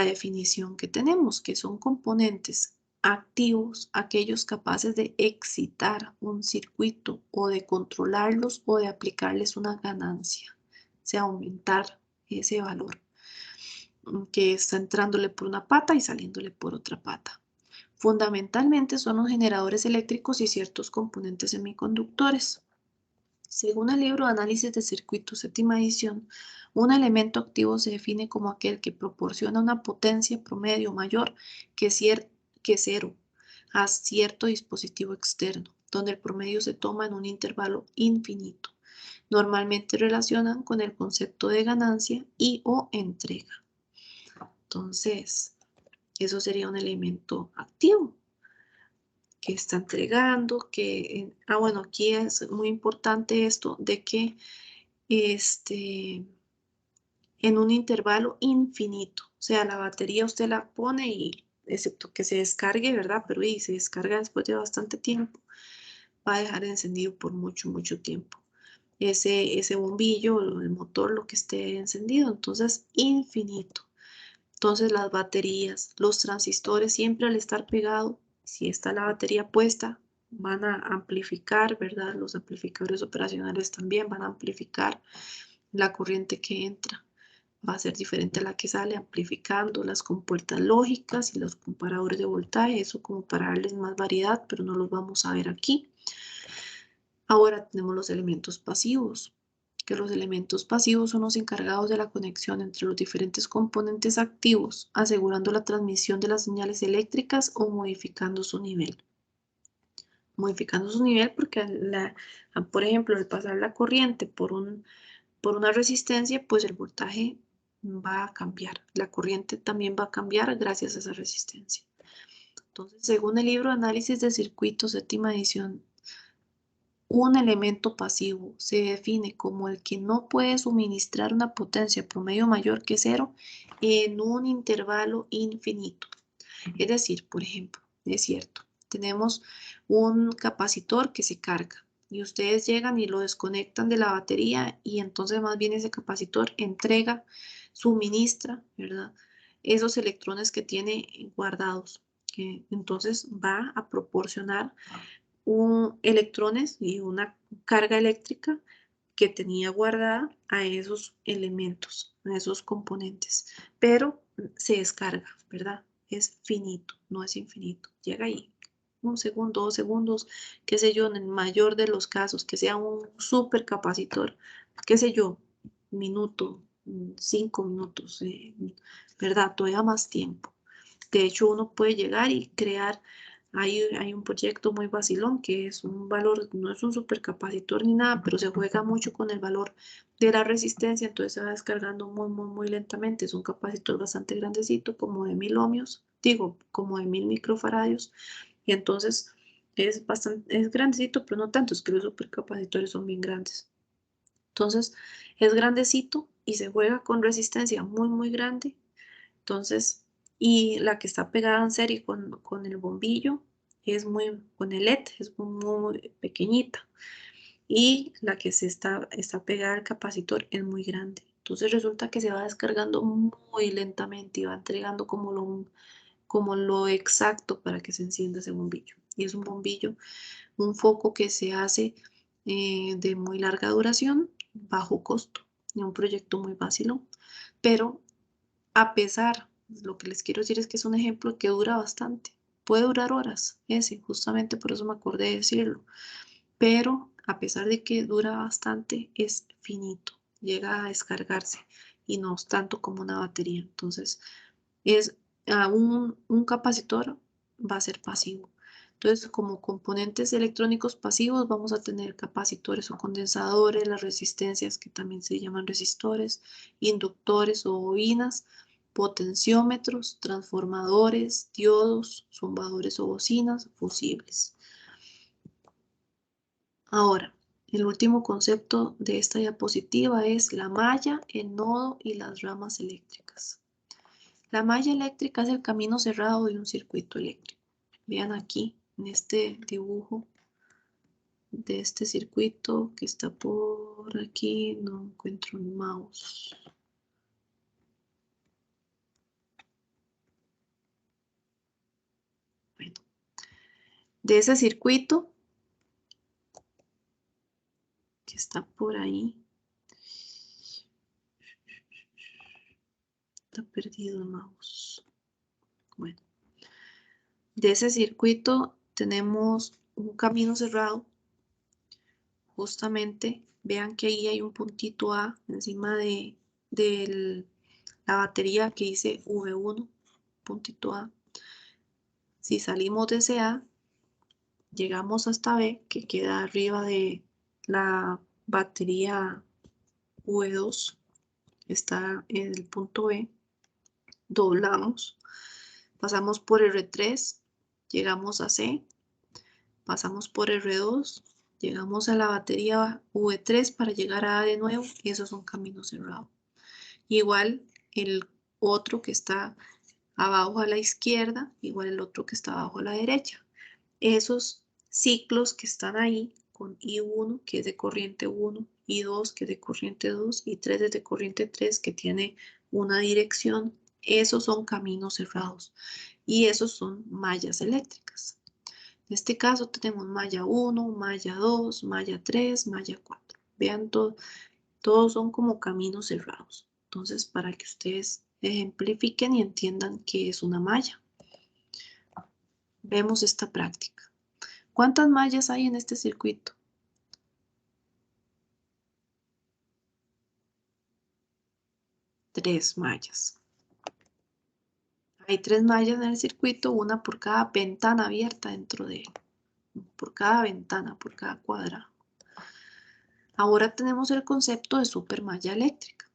definición que tenemos, que son componentes activos, aquellos capaces de excitar un circuito o de controlarlos o de aplicarles una ganancia, o sea, aumentar ese valor que está entrándole por una pata y saliéndole por otra pata. Fundamentalmente son los generadores eléctricos y ciertos componentes semiconductores. Según el libro de Análisis de Circuitos, séptima edición, un elemento activo se define como aquel que proporciona una potencia promedio mayor que, que cero a cierto dispositivo externo, donde el promedio se toma en un intervalo infinito. Normalmente relacionan con el concepto de ganancia y o entrega. Entonces, eso sería un elemento activo que está entregando, bueno, aquí es muy importante esto de que en un intervalo infinito, o sea, la batería usted la pone y, excepto que se descargue, ¿verdad? Pero y se descarga después de bastante tiempo, va a dejar encendido por mucho, mucho tiempo. Ese bombillo, el motor, lo que esté encendido, entonces infinito. Entonces las baterías, los transistores siempre al estar pegado, si está la batería puesta, van a amplificar, ¿verdad? Los amplificadores operacionales también van a amplificar la corriente que entra. va a ser diferente a la que sale amplificando las compuertas lógicas y los comparadores de voltaje, eso como para darles más variedad, pero no los vamos a ver aquí. Ahora tenemos los elementos pasivos, que los elementos pasivos son los encargados de la conexión entre los diferentes componentes activos, asegurando la transmisión de las señales eléctricas o modificando su nivel. Modificando su nivel porque, por ejemplo, al pasar la corriente por una resistencia, pues el voltaje va a cambiar. La corriente también va a cambiar gracias a esa resistencia. Entonces, según el libro de análisis de circuitos, séptima edición, un elemento pasivo se define como el que no puede suministrar una potencia promedio mayor que cero en un intervalo infinito. Es decir, por ejemplo, es cierto, tenemos un capacitor que se carga y ustedes llegan y lo desconectan de la batería y entonces más bien ese capacitor entrega, suministra, ¿verdad? Esos electrones que tiene guardados, que entonces va a proporcionar electrones y una carga eléctrica que tenía guardada a esos elementos, a esos componentes, pero se descarga, ¿verdad? Es finito, no es infinito. Llega ahí 1 segundo, 2 segundos, qué sé yo, en el mayor de los casos, que sea un supercapacitor, qué sé yo, minuto, 5 minutos, ¿verdad? Todavía más tiempo. De hecho, uno puede llegar y crear, hay un proyecto muy vacilón que es un valor, no es un supercapacitor ni nada, pero se juega mucho con el valor de la resistencia, entonces se va descargando muy, muy, muy lentamente. Es un capacitor bastante grandecito, como de 1000 ohmios, digo, como de 1000 microfaradios, y entonces es grandecito, pero no tanto, es que los supercapacitores son bien grandes. Entonces, es grandecito y se juega con resistencia muy, muy grande. Entonces, y la que está pegada en serie con el bombillo con el LED, es muy, muy pequeñita. Y la que está pegada al capacitor es muy grande. Entonces resulta que se va descargando muy lentamente y va entregando como lo exacto para que se encienda ese bombillo. Y es un bombillo, un foco que se hace de muy larga duración, bajo costo, y un proyecto muy básico, pero a pesar, lo que les quiero decir es que es un ejemplo que dura bastante, puede durar horas, justamente por eso me acordé de decirlo, pero a pesar de que dura bastante, es finito, llega a descargarse y no es tanto como una batería. Entonces, un capacitor va a ser pasivo. Entonces, como componentes electrónicos pasivos, vamos a tener capacitores o condensadores, las resistencias que también se llaman resistores, inductores o bobinas, potenciómetros, transformadores, diodos, zumbadores o bocinas, fusibles. Ahora, el último concepto de esta diapositiva es la malla, el nodo y las ramas eléctricas. La malla eléctrica es el camino cerrado de un circuito eléctrico. Vean aquí, en este dibujo de este circuito que está por aquí, no encuentro un mouse. Bueno, de ese circuito que está por ahí, está perdido el mouse. Bueno, de ese circuito tenemos un camino cerrado. Justamente, vean que ahí hay un puntito A encima de la batería que dice V1, puntito A. Si salimos de ese A, llegamos hasta B, que queda arriba de la batería V2, está en el punto B, doblamos, pasamos por R3, llegamos a C, pasamos por R2, llegamos a la batería V3 para llegar a A de nuevo, y eso es un camino cerrado. Igual el otro que está abajo a la izquierda, igual el otro que está abajo a la derecha. Esos ciclos que están ahí con I1, que es de corriente 1, I2, que es de corriente 2, y 3 es de corriente 3, que tiene una dirección, esos son caminos cerrados y esos son mallas eléctricas. En este caso tenemos malla 1, malla 2, malla 3, malla 4. Vean, todos son como caminos cerrados. Entonces, para que ustedes ejemplifiquen y entiendan qué es una malla. Vemos esta práctica. ¿Cuántas mallas hay en este circuito? 3 mallas. Hay 3 mallas en el circuito, una por cada ventana abierta dentro de él. Por cada ventana, por cada cuadrado. Ahora tenemos el concepto de supermalla eléctrica,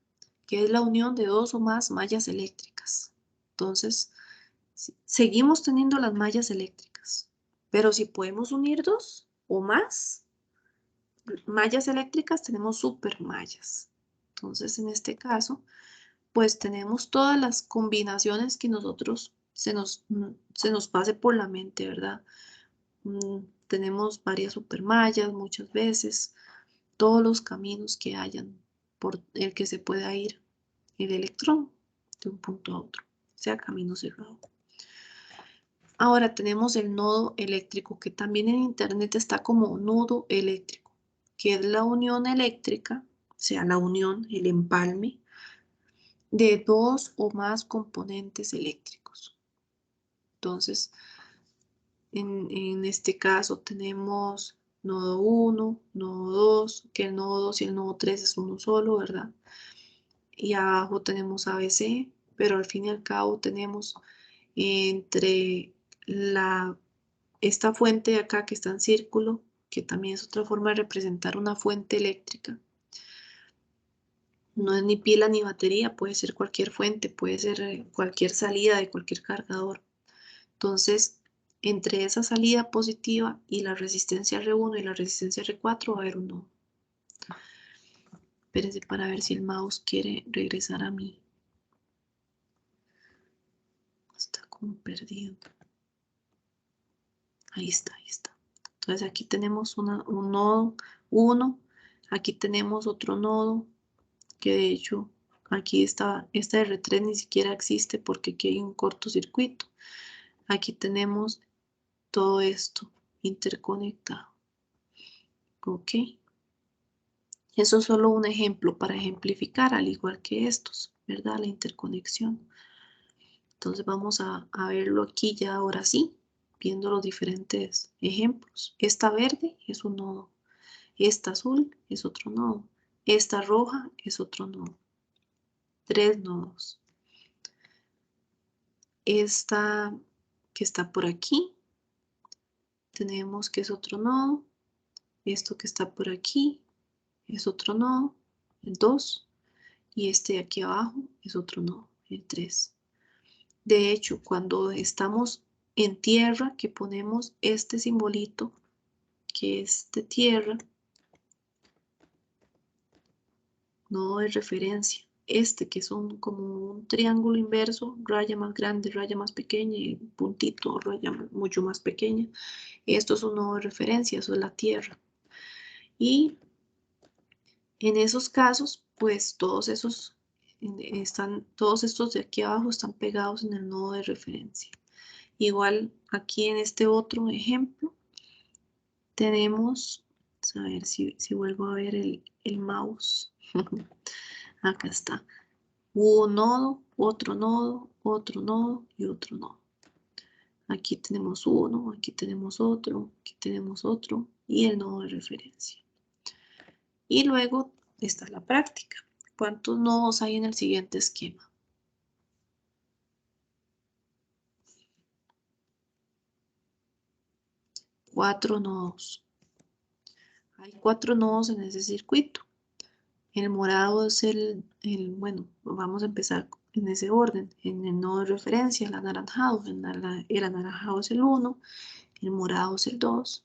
que es la unión de 2 o más mallas eléctricas. Entonces, seguimos teniendo las mallas eléctricas, pero si podemos unir 2 o más mallas eléctricas, tenemos supermallas. Entonces, en este caso, pues tenemos todas las combinaciones que nosotros se nos pase por la mente, ¿verdad? Tenemos varias supermallas muchas veces, todos los caminos que hayan por el que se pueda ir el electrón de un punto a otro, sea camino cerrado. Ahora tenemos el nodo eléctrico, que también en internet está como nudo eléctrico, que es la unión eléctrica, o sea, la unión, el empalme de 2 o más componentes eléctricos. Entonces, en este caso tenemos nodo 1, nodo 2, que el nodo 2 y el nodo 3 es uno solo, ¿verdad? Y abajo tenemos ABC, pero al fin y al cabo tenemos entre esta fuente de acá que está en círculo, que también es otra forma de representar una fuente eléctrica. No es ni pila ni batería, puede ser cualquier fuente, puede ser cualquier salida de cualquier cargador. Entonces, entre esa salida positiva y la resistencia R1 y la resistencia R4 va a haber un nodo. Espérense para ver si el mouse quiere regresar a mí. Está como perdido. Ahí está, ahí está. Entonces aquí tenemos un nodo 1, aquí tenemos otro nodo, que de hecho aquí está, esta R3 ni siquiera existe porque aquí hay un cortocircuito. Aquí tenemos todo esto interconectado. Ok. Eso es solo un ejemplo para ejemplificar, al igual que estos, ¿verdad? La interconexión. Entonces vamos a verlo aquí ya ahora sí, viendo los diferentes ejemplos. Esta verde es un nodo. Esta azul es otro nodo. Esta roja es otro nodo. 3 nodos. Esta que está por aquí, tenemos que es otro nodo. Esto que está por aquí es otro nodo, el 2. Y este de aquí abajo es otro nodo, el 3. De hecho, cuando estamos en tierra, que ponemos este simbolito, que es de tierra, nodo de referencia. Este que son como un triángulo inverso, raya más grande, raya más pequeña, y puntito, raya mucho más pequeña. Esto es un nodo de referencia, eso es la tierra. Y en esos casos, pues todos estos de aquí abajo están pegados en el nodo de referencia. Igual aquí en este otro ejemplo tenemos, a ver si vuelvo a ver el mouse. Acá está. Un nodo, otro nodo, otro nodo y otro nodo. Aquí tenemos uno, aquí tenemos otro y el nodo de referencia. Y luego está la práctica. ¿Cuántos nodos hay en el siguiente esquema? 4 nodos. Hay 4 nodos en ese circuito. El morado es bueno, vamos a empezar en ese orden. En el nodo de referencia, el anaranjado. El anaranjado es el 1, el morado es el 2,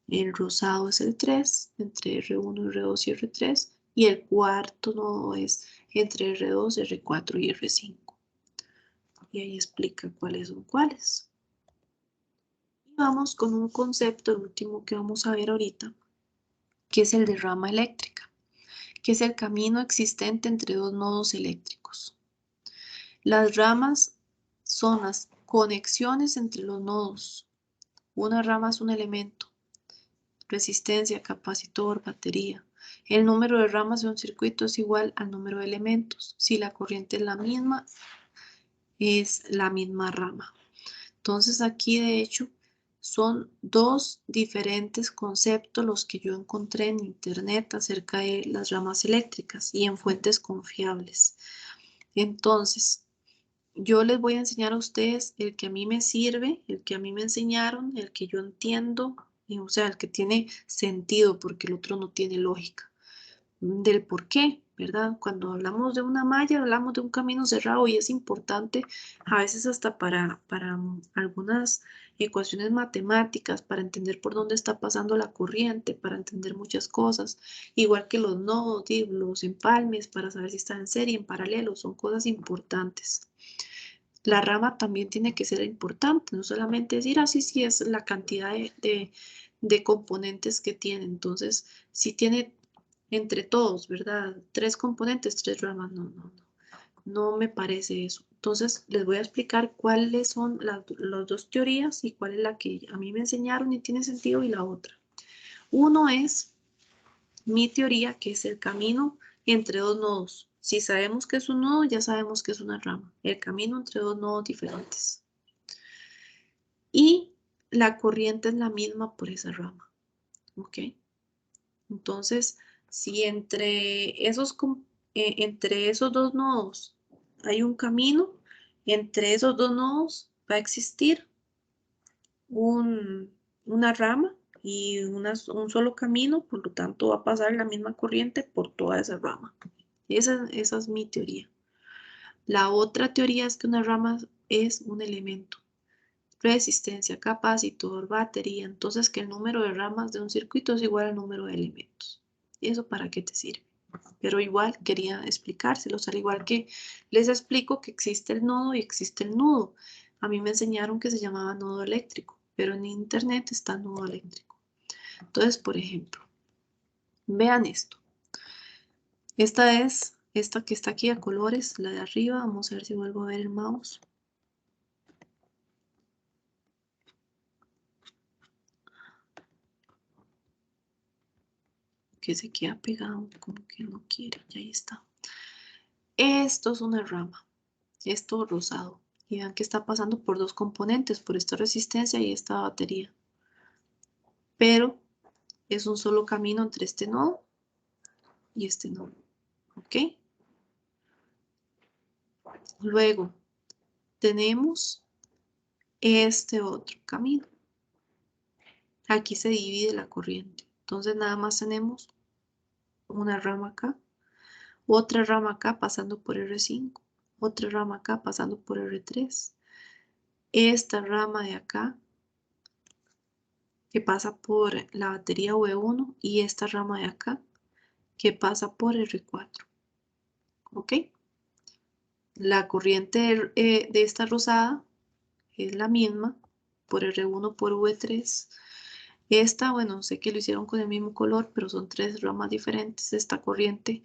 el rosado es el 3, entre R1, R2 y R3. Y el cuarto nodo es entre R2, R4 y R5. Y ahí explica cuáles son cuáles. Y vamos con un concepto, el último que vamos a ver ahorita, que es el de rama eléctrica, que es el camino existente entre 2 nodos eléctricos. Las ramas son las conexiones entre los nodos. Una rama es un elemento, resistencia, capacitor, batería. El número de ramas de un circuito es igual al número de elementos. Si la corriente es la misma rama. Entonces aquí de hecho son dos diferentes conceptos los que yo encontré en internet acerca de las ramas eléctricas y en fuentes confiables. Entonces, yo les voy a enseñar a ustedes el que a mí me sirve, el que a mí me enseñaron, el que yo entiendo, o sea, el que tiene sentido porque el otro no tiene lógica. Del por qué, ¿verdad? Cuando hablamos de una malla, hablamos de un camino cerrado y es importante a veces hasta para algunas ecuaciones matemáticas, para entender por dónde está pasando la corriente, para entender muchas cosas, igual que los nodos, los empalmes, para saber si están en serie, en paralelo, son cosas importantes. La rama también tiene que ser importante, no solamente decir, así sí es la cantidad de componentes que tiene. Entonces, si tiene entre todos, ¿verdad? 3 componentes, 3 ramas, no me parece eso. Entonces, les voy a explicar cuáles son las dos teorías y cuál es la que a mí me enseñaron y tiene sentido y la otra. Uno es mi teoría, que es el camino entre dos nodos. Si sabemos que es un nodo, ya sabemos que es una rama. El camino entre dos nodos diferentes. Y la corriente es la misma por esa rama. ¿Ok? Entonces, si entre esos dos nodos hay un camino, entre esos dos nodos va a existir una rama y un solo camino, por lo tanto va a pasar la misma corriente por toda esa rama. Esa es mi teoría. La otra teoría es que una rama es un elemento. Resistencia, capacitor, batería. Entonces que el número de ramas de un circuito es igual al número de elementos. ¿Y eso para qué te sirve? Pero igual quería explicárselos, al igual que les explico que existe el nodo y existe el nudo. A mí me enseñaron que se llamaba nodo eléctrico, pero en internet está nodo eléctrico. Entonces, por ejemplo, vean esto. Esta que está aquí a colores, la de arriba. Vamos a ver si vuelvo a ver el mouse. Que se queda pegado, como que no quiere, y ahí está. Esto es una rama, esto rosado. Y vean que está pasando por dos componentes, por esta resistencia y esta batería. Pero es un solo camino entre este nodo y este nodo. ¿Ok? Luego tenemos este otro camino. Aquí se divide la corriente. Entonces nada más tenemos una rama acá, otra rama acá pasando por R5, otra rama acá pasando por R3. Esta rama de acá que pasa por la batería V1 y esta rama de acá que pasa por R4. ¿Ok? La corriente de esta rosada es la misma por R1 por V3. Esta, bueno, sé que lo hicieron con el mismo color, pero son 3 ramas diferentes. Esta corriente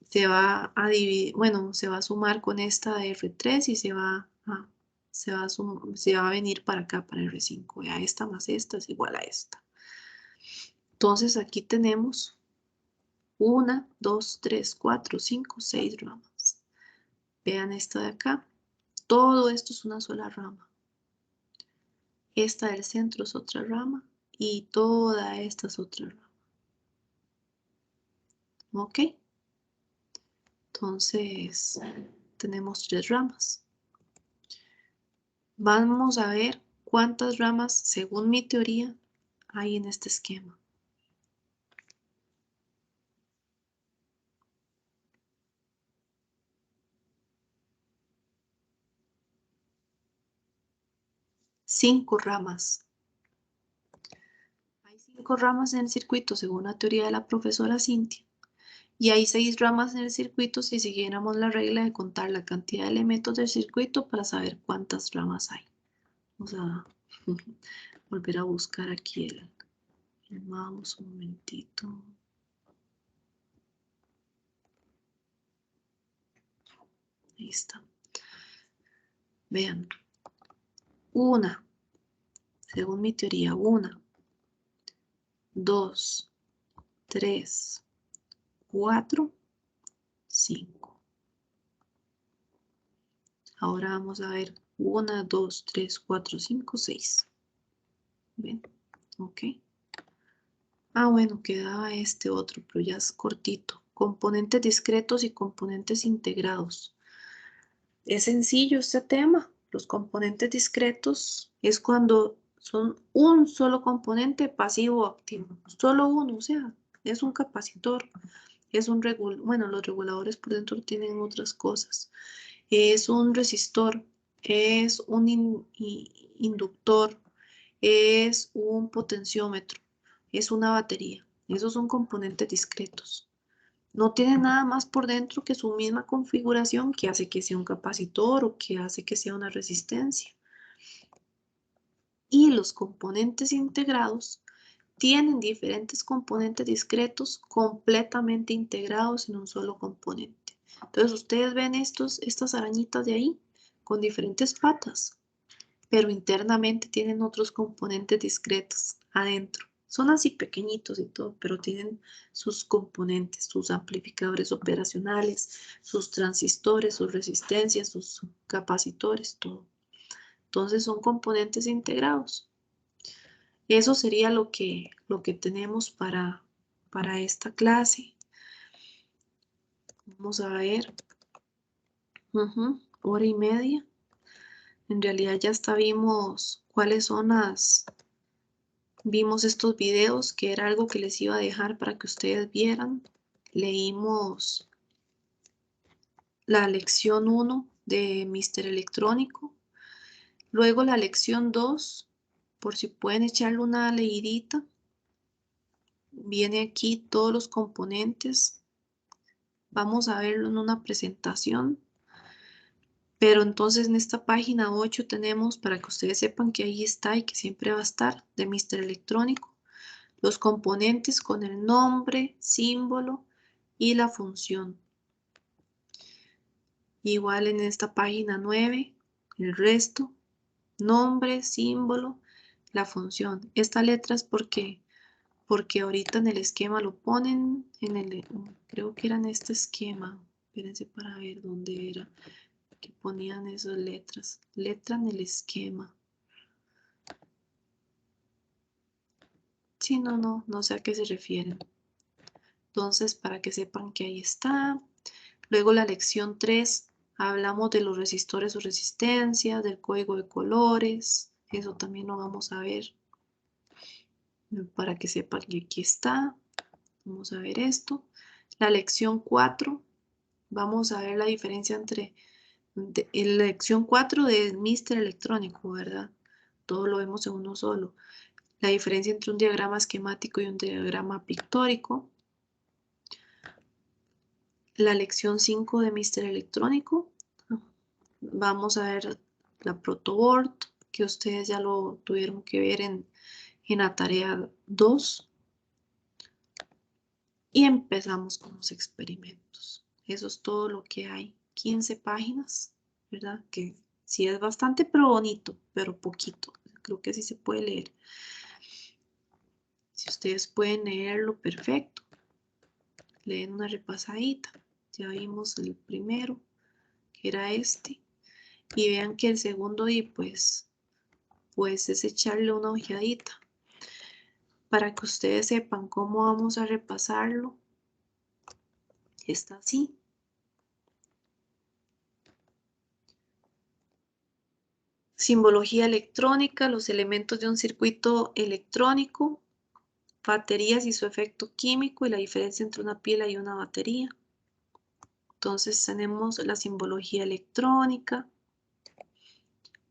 se va a dividir, bueno, se va a sumar con esta de R3 y se va a venir para acá, para R5. Ya esta más esta es igual a esta. Entonces aquí tenemos 1, 2, 3, 4, 5, 6 ramas. Vean esta de acá. Todo esto es una sola rama. Esta del centro es otra rama y toda esta es otra rama. ¿Ok? Entonces, tenemos 3 ramas. Vamos a ver cuántas ramas, según mi teoría, hay en este esquema. Cinco ramas. Hay 5 ramas en el circuito, según la teoría de la profesora Cintia. Y hay 6 ramas en el circuito si siguiéramos la regla de contar la cantidad de elementos del circuito para saber cuántas ramas hay. Vamos a volver a buscar aquí el mouse un momentito. Ahí está. Vean. Una, según mi teoría, 1, 2, 3, 4, 5. Ahora vamos a ver 1, 2, 3, 4, 5, 6. ¿Ven? Ok. Ah, bueno, quedaba este otro, pero ya es cortito. Componentes discretos y componentes integrados. Es sencillo este tema. Los componentes discretos es cuando son un solo componente pasivo o activo. Solo uno, o sea, es un capacitor, es un regulador. Bueno, los reguladores por dentro tienen otras cosas. Es un resistor, es un inductor, es un potenciómetro, es una batería. Esos son componentes discretos. No tiene nada más por dentro que su misma configuración que hace que sea un capacitor o que hace que sea una resistencia. Y los componentes integrados tienen diferentes componentes discretos completamente integrados en un solo componente. Entonces ustedes ven estas arañitas de ahí con diferentes patas, pero internamente tienen otros componentes discretos adentro. Son así pequeñitos y todo, pero tienen sus componentes, sus amplificadores operacionales, sus transistores, sus resistencias, sus capacitores, todo. Entonces son componentes integrados. Eso sería lo que tenemos para esta clase. Vamos a ver. Hora y media. En realidad ya hasta vimos cuáles son vimos estos videos, que era algo que les iba a dejar para que ustedes vieran. Leímos la lección 1 de Mr. Electrónico. Luego la lección 2, por si pueden echarle una leidita. Viene aquí todos los componentes. Vamos a verlo en una presentación. Pero entonces en esta página 8 tenemos, para que ustedes sepan que ahí está y que siempre va a estar, de Mr. Electrónico, los componentes con el nombre, símbolo y la función. Igual en esta página 9, el resto, nombre, símbolo, la función. Esta letra es porque ahorita en el esquema lo ponen, creo que era en este esquema. Espérense para ver dónde era que ponían esas letras. Letra en el esquema. Sí, no sé a qué se refieren. Entonces, para que sepan que ahí está. Luego la lección 3, hablamos de los resistores o resistencias, del código de colores. Eso también lo vamos a ver. Para que sepan que aquí está. Vamos a ver esto. La lección 4, vamos a ver la diferencia entre en la lección 4 de Mr. Electrónico, ¿verdad? Todo lo vemos en uno solo. La diferencia entre un diagrama esquemático y un diagrama pictórico. La lección 5 de Mr. Electrónico. Vamos a ver la protoboard, que ustedes ya lo tuvieron que ver en la tarea 2. Y empezamos con los experimentos. Eso es todo lo que hay. 15 páginas, ¿verdad? Que sí es bastante, pero bonito, pero poquito. Creo que sí se puede leer. Si ustedes pueden leerlo, perfecto. Leen una repasadita. Ya vimos el primero, que era este. Y vean que el segundo, y pues es echarle una ojeadita. Para que ustedes sepan cómo vamos a repasarlo. Está así. Simbología electrónica, los elementos de un circuito electrónico, baterías y su efecto químico y la diferencia entre una pila y una batería. Entonces tenemos la simbología electrónica,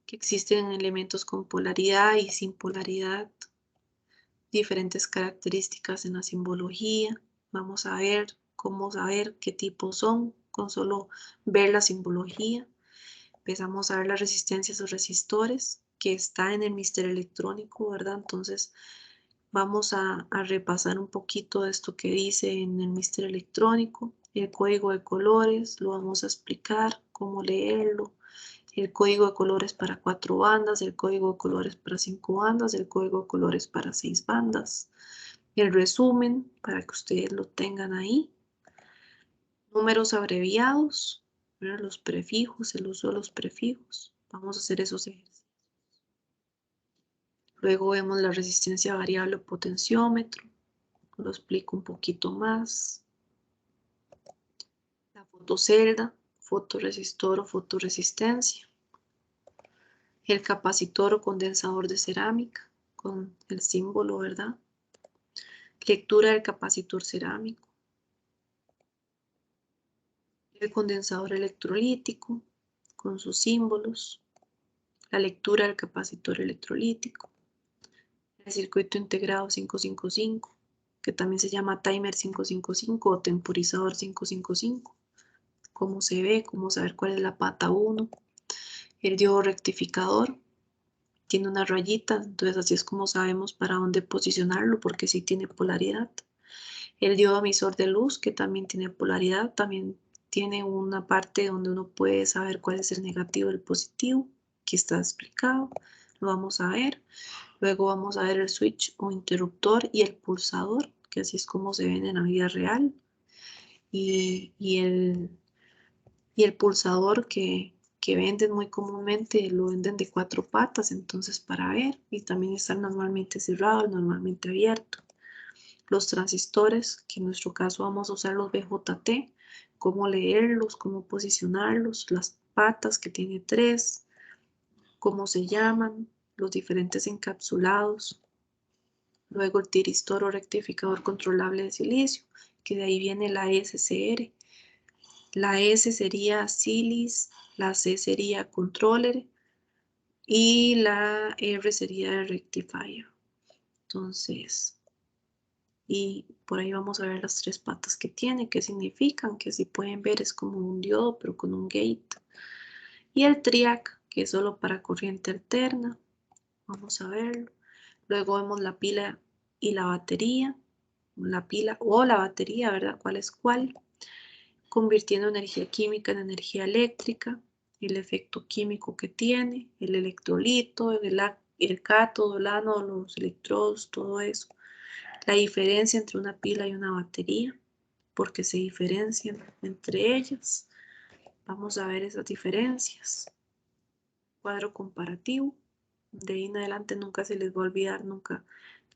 que existen elementos con polaridad y sin polaridad, diferentes características en la simbología. Vamos a ver cómo saber qué tipos son con solo ver la simbología. Empezamos a ver las resistencias o resistores, que está en el Mr. Electrónico, ¿verdad? Entonces vamos a repasar un poquito de esto que dice en el Mr. Electrónico. El código de colores, lo vamos a explicar, cómo leerlo. El código de colores para 4 bandas, el código de colores para 5 bandas, el código de colores para 6 bandas. el resumen para que ustedes lo tengan ahí. Números abreviados, ¿verdad? Los prefijos, el uso de los prefijos. Vamos a hacer esos ejercicios. Luego vemos la resistencia variable o potenciómetro. Lo explico un poquito más. La fotocelda, fotoresistor o fotoresistencia. El capacitor o condensador de cerámica con el símbolo, ¿verdad? Lectura del capacitor cerámico. El condensador electrolítico con sus símbolos. La lectura del capacitor electrolítico. El circuito integrado 555, que también se llama timer 555 o temporizador 555. Cómo se ve, cómo saber cuál es la pata 1. El diodo rectificador tiene una rayita, entonces así es como sabemos para dónde posicionarlo, porque sí tiene polaridad. El diodo emisor de luz, que también tiene polaridad, también tiene una parte donde uno puede saber cuál es el negativo y el positivo. Aquí está explicado, lo vamos a ver. Luego vamos a ver el switch o interruptor y el pulsador, que así es como se ven en la vida real. Y el pulsador que venden muy comúnmente lo venden de 4 patas, entonces para ver, y también están normalmente cerrados, normalmente abierto. Los transistores, que en nuestro caso vamos a usar los BJT, cómo leerlos, cómo posicionarlos, las patas que tiene 3, cómo se llaman, los diferentes encapsulados. Luego el tiristor o rectificador controlable de silicio, que de ahí viene la SCR. La S sería silis, la C sería controller y la R sería el rectifier. Entonces, y por ahí vamos a ver las 3 patas que tiene, qué significan, que si pueden ver es como un diodo pero con un gate. Y el triac, que es solo para corriente alterna, vamos a verlo. Luego vemos la pila y la batería, la pila o la batería, ¿verdad? ¿Cuál es cuál? Convirtiendo energía química en energía eléctrica, el efecto químico que tiene, el electrolito, el cátodo, el ánodo, los electrodos, todo eso. La diferencia entre una pila y una batería, porque se diferencian entre ellas. Vamos a ver esas diferencias. Cuadro comparativo. De ahí en adelante nunca se les va a olvidar nunca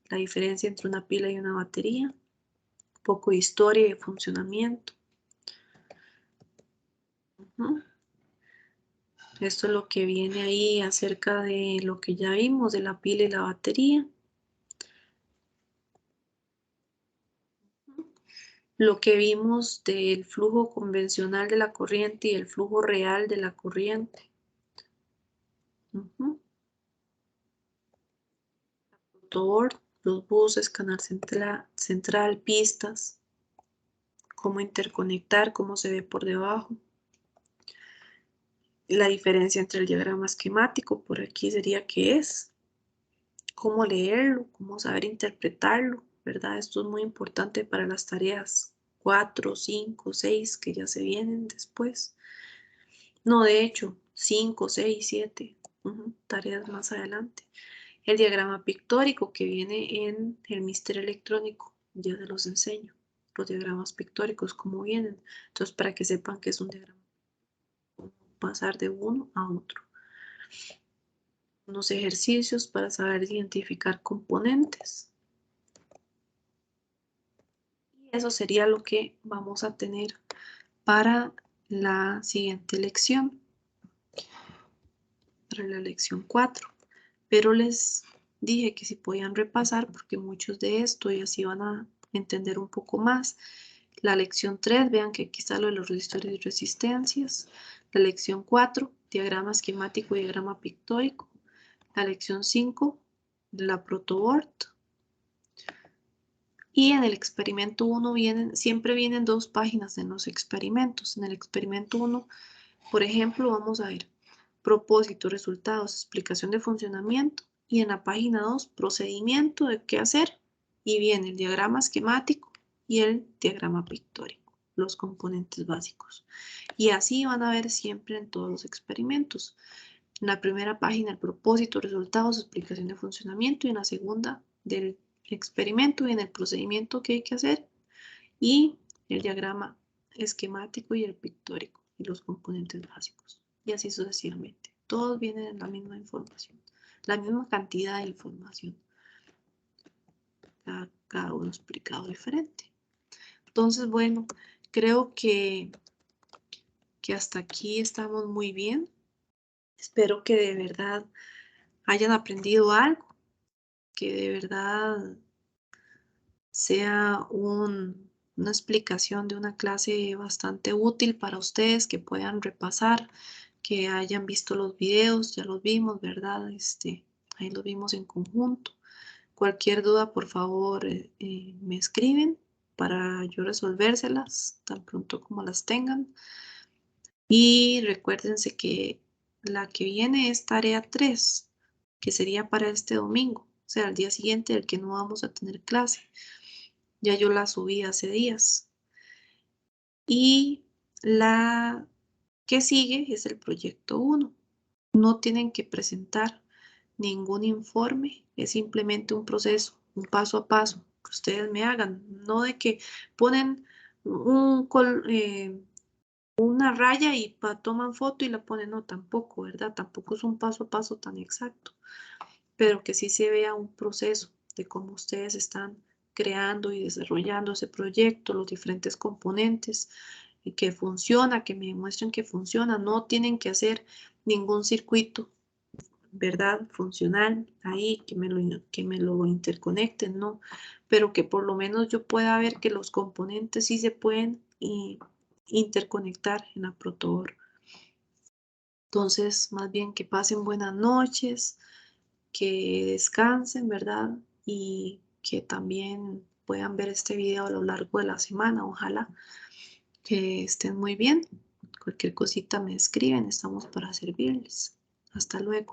la diferencia entre una pila y una batería. Un poco de historia y de funcionamiento. Esto es lo que viene ahí acerca de lo que ya vimos de la pila y la batería. Lo que vimos del flujo convencional de la corriente y el flujo real de la corriente. Motor, los buses, canal central, pistas, cómo interconectar, cómo se ve por debajo. La diferencia entre el diagrama esquemático, por aquí sería qué es, cómo leerlo, cómo saber interpretarlo, ¿verdad? Esto es muy importante para las tareas 4, 5, 6 que ya se vienen después. No, de hecho, 5, 6, 7, tareas más adelante. El diagrama pictórico que viene en el Mister Electrónico, ya se los enseño. Los diagramas pictóricos, cómo vienen. Entonces, para que sepan que es un diagrama. Pasar de uno a otro. Unos ejercicios para saber identificar componentes. Y eso sería lo que vamos a tener para la siguiente lección. Para la lección 4. Pero les dije que si podían repasar porque muchos de esto y así van a entender un poco más. La lección 3, vean que aquí está lo de los resistores y resistencias. La lección 4, diagrama esquemático y diagrama pictórico. La lección 5, la protoboard. Y en el experimento 1 siempre vienen 2 páginas en los experimentos. En el experimento 1, por ejemplo, vamos a ver propósito, resultados, explicación de funcionamiento. Y en la página 2, procedimiento de qué hacer. Y viene el diagrama esquemático y el diagrama pictórico, los componentes básicos. Y así van a ver siempre en todos los experimentos. En la primera página, el propósito, resultados, explicación de funcionamiento. Y en la segunda, del experimento y en el procedimiento que hay que hacer, y el diagrama esquemático y el pictórico y los componentes básicos, y así sucesivamente. Todos vienen en la misma información, la misma cantidad de información, cada uno explicado diferente. Entonces, bueno, creo que hasta aquí estamos muy bien. Espero que de verdad hayan aprendido algo, que de verdad sea una explicación de una clase bastante útil para ustedes, que puedan repasar, que hayan visto los videos, ya los vimos, ¿verdad? Ahí los vimos en conjunto. Cualquier duda, por favor, me escriben para yo resolvérselas tan pronto como las tengan. Y recuérdense que la que viene es tarea 3, que sería para este domingo, o sea, el día siguiente del que no vamos a tener clase. Ya yo la subí hace días. Y la que sigue es el proyecto 1. No tienen que presentar ningún informe, es simplemente un proceso, un paso a paso que ustedes me hagan, no de que ponen una raya y toman foto y la ponen, no, tampoco, ¿verdad? Tampoco es un paso a paso tan exacto, pero que sí se vea un proceso de cómo ustedes están creando y desarrollando ese proyecto, los diferentes componentes, y que funciona, que me demuestren que funciona. No tienen que hacer ningún circuito, ¿verdad? Funcional ahí, que me lo interconecten, ¿no? Pero que por lo menos yo pueda ver que los componentes sí se pueden interconectar en la protoboard. Entonces, más bien que pasen buenas noches, que descansen, ¿verdad? Y que también puedan ver este video a lo largo de la semana. Ojalá que estén muy bien. Cualquier cosita me escriben, estamos para servirles. Hasta luego.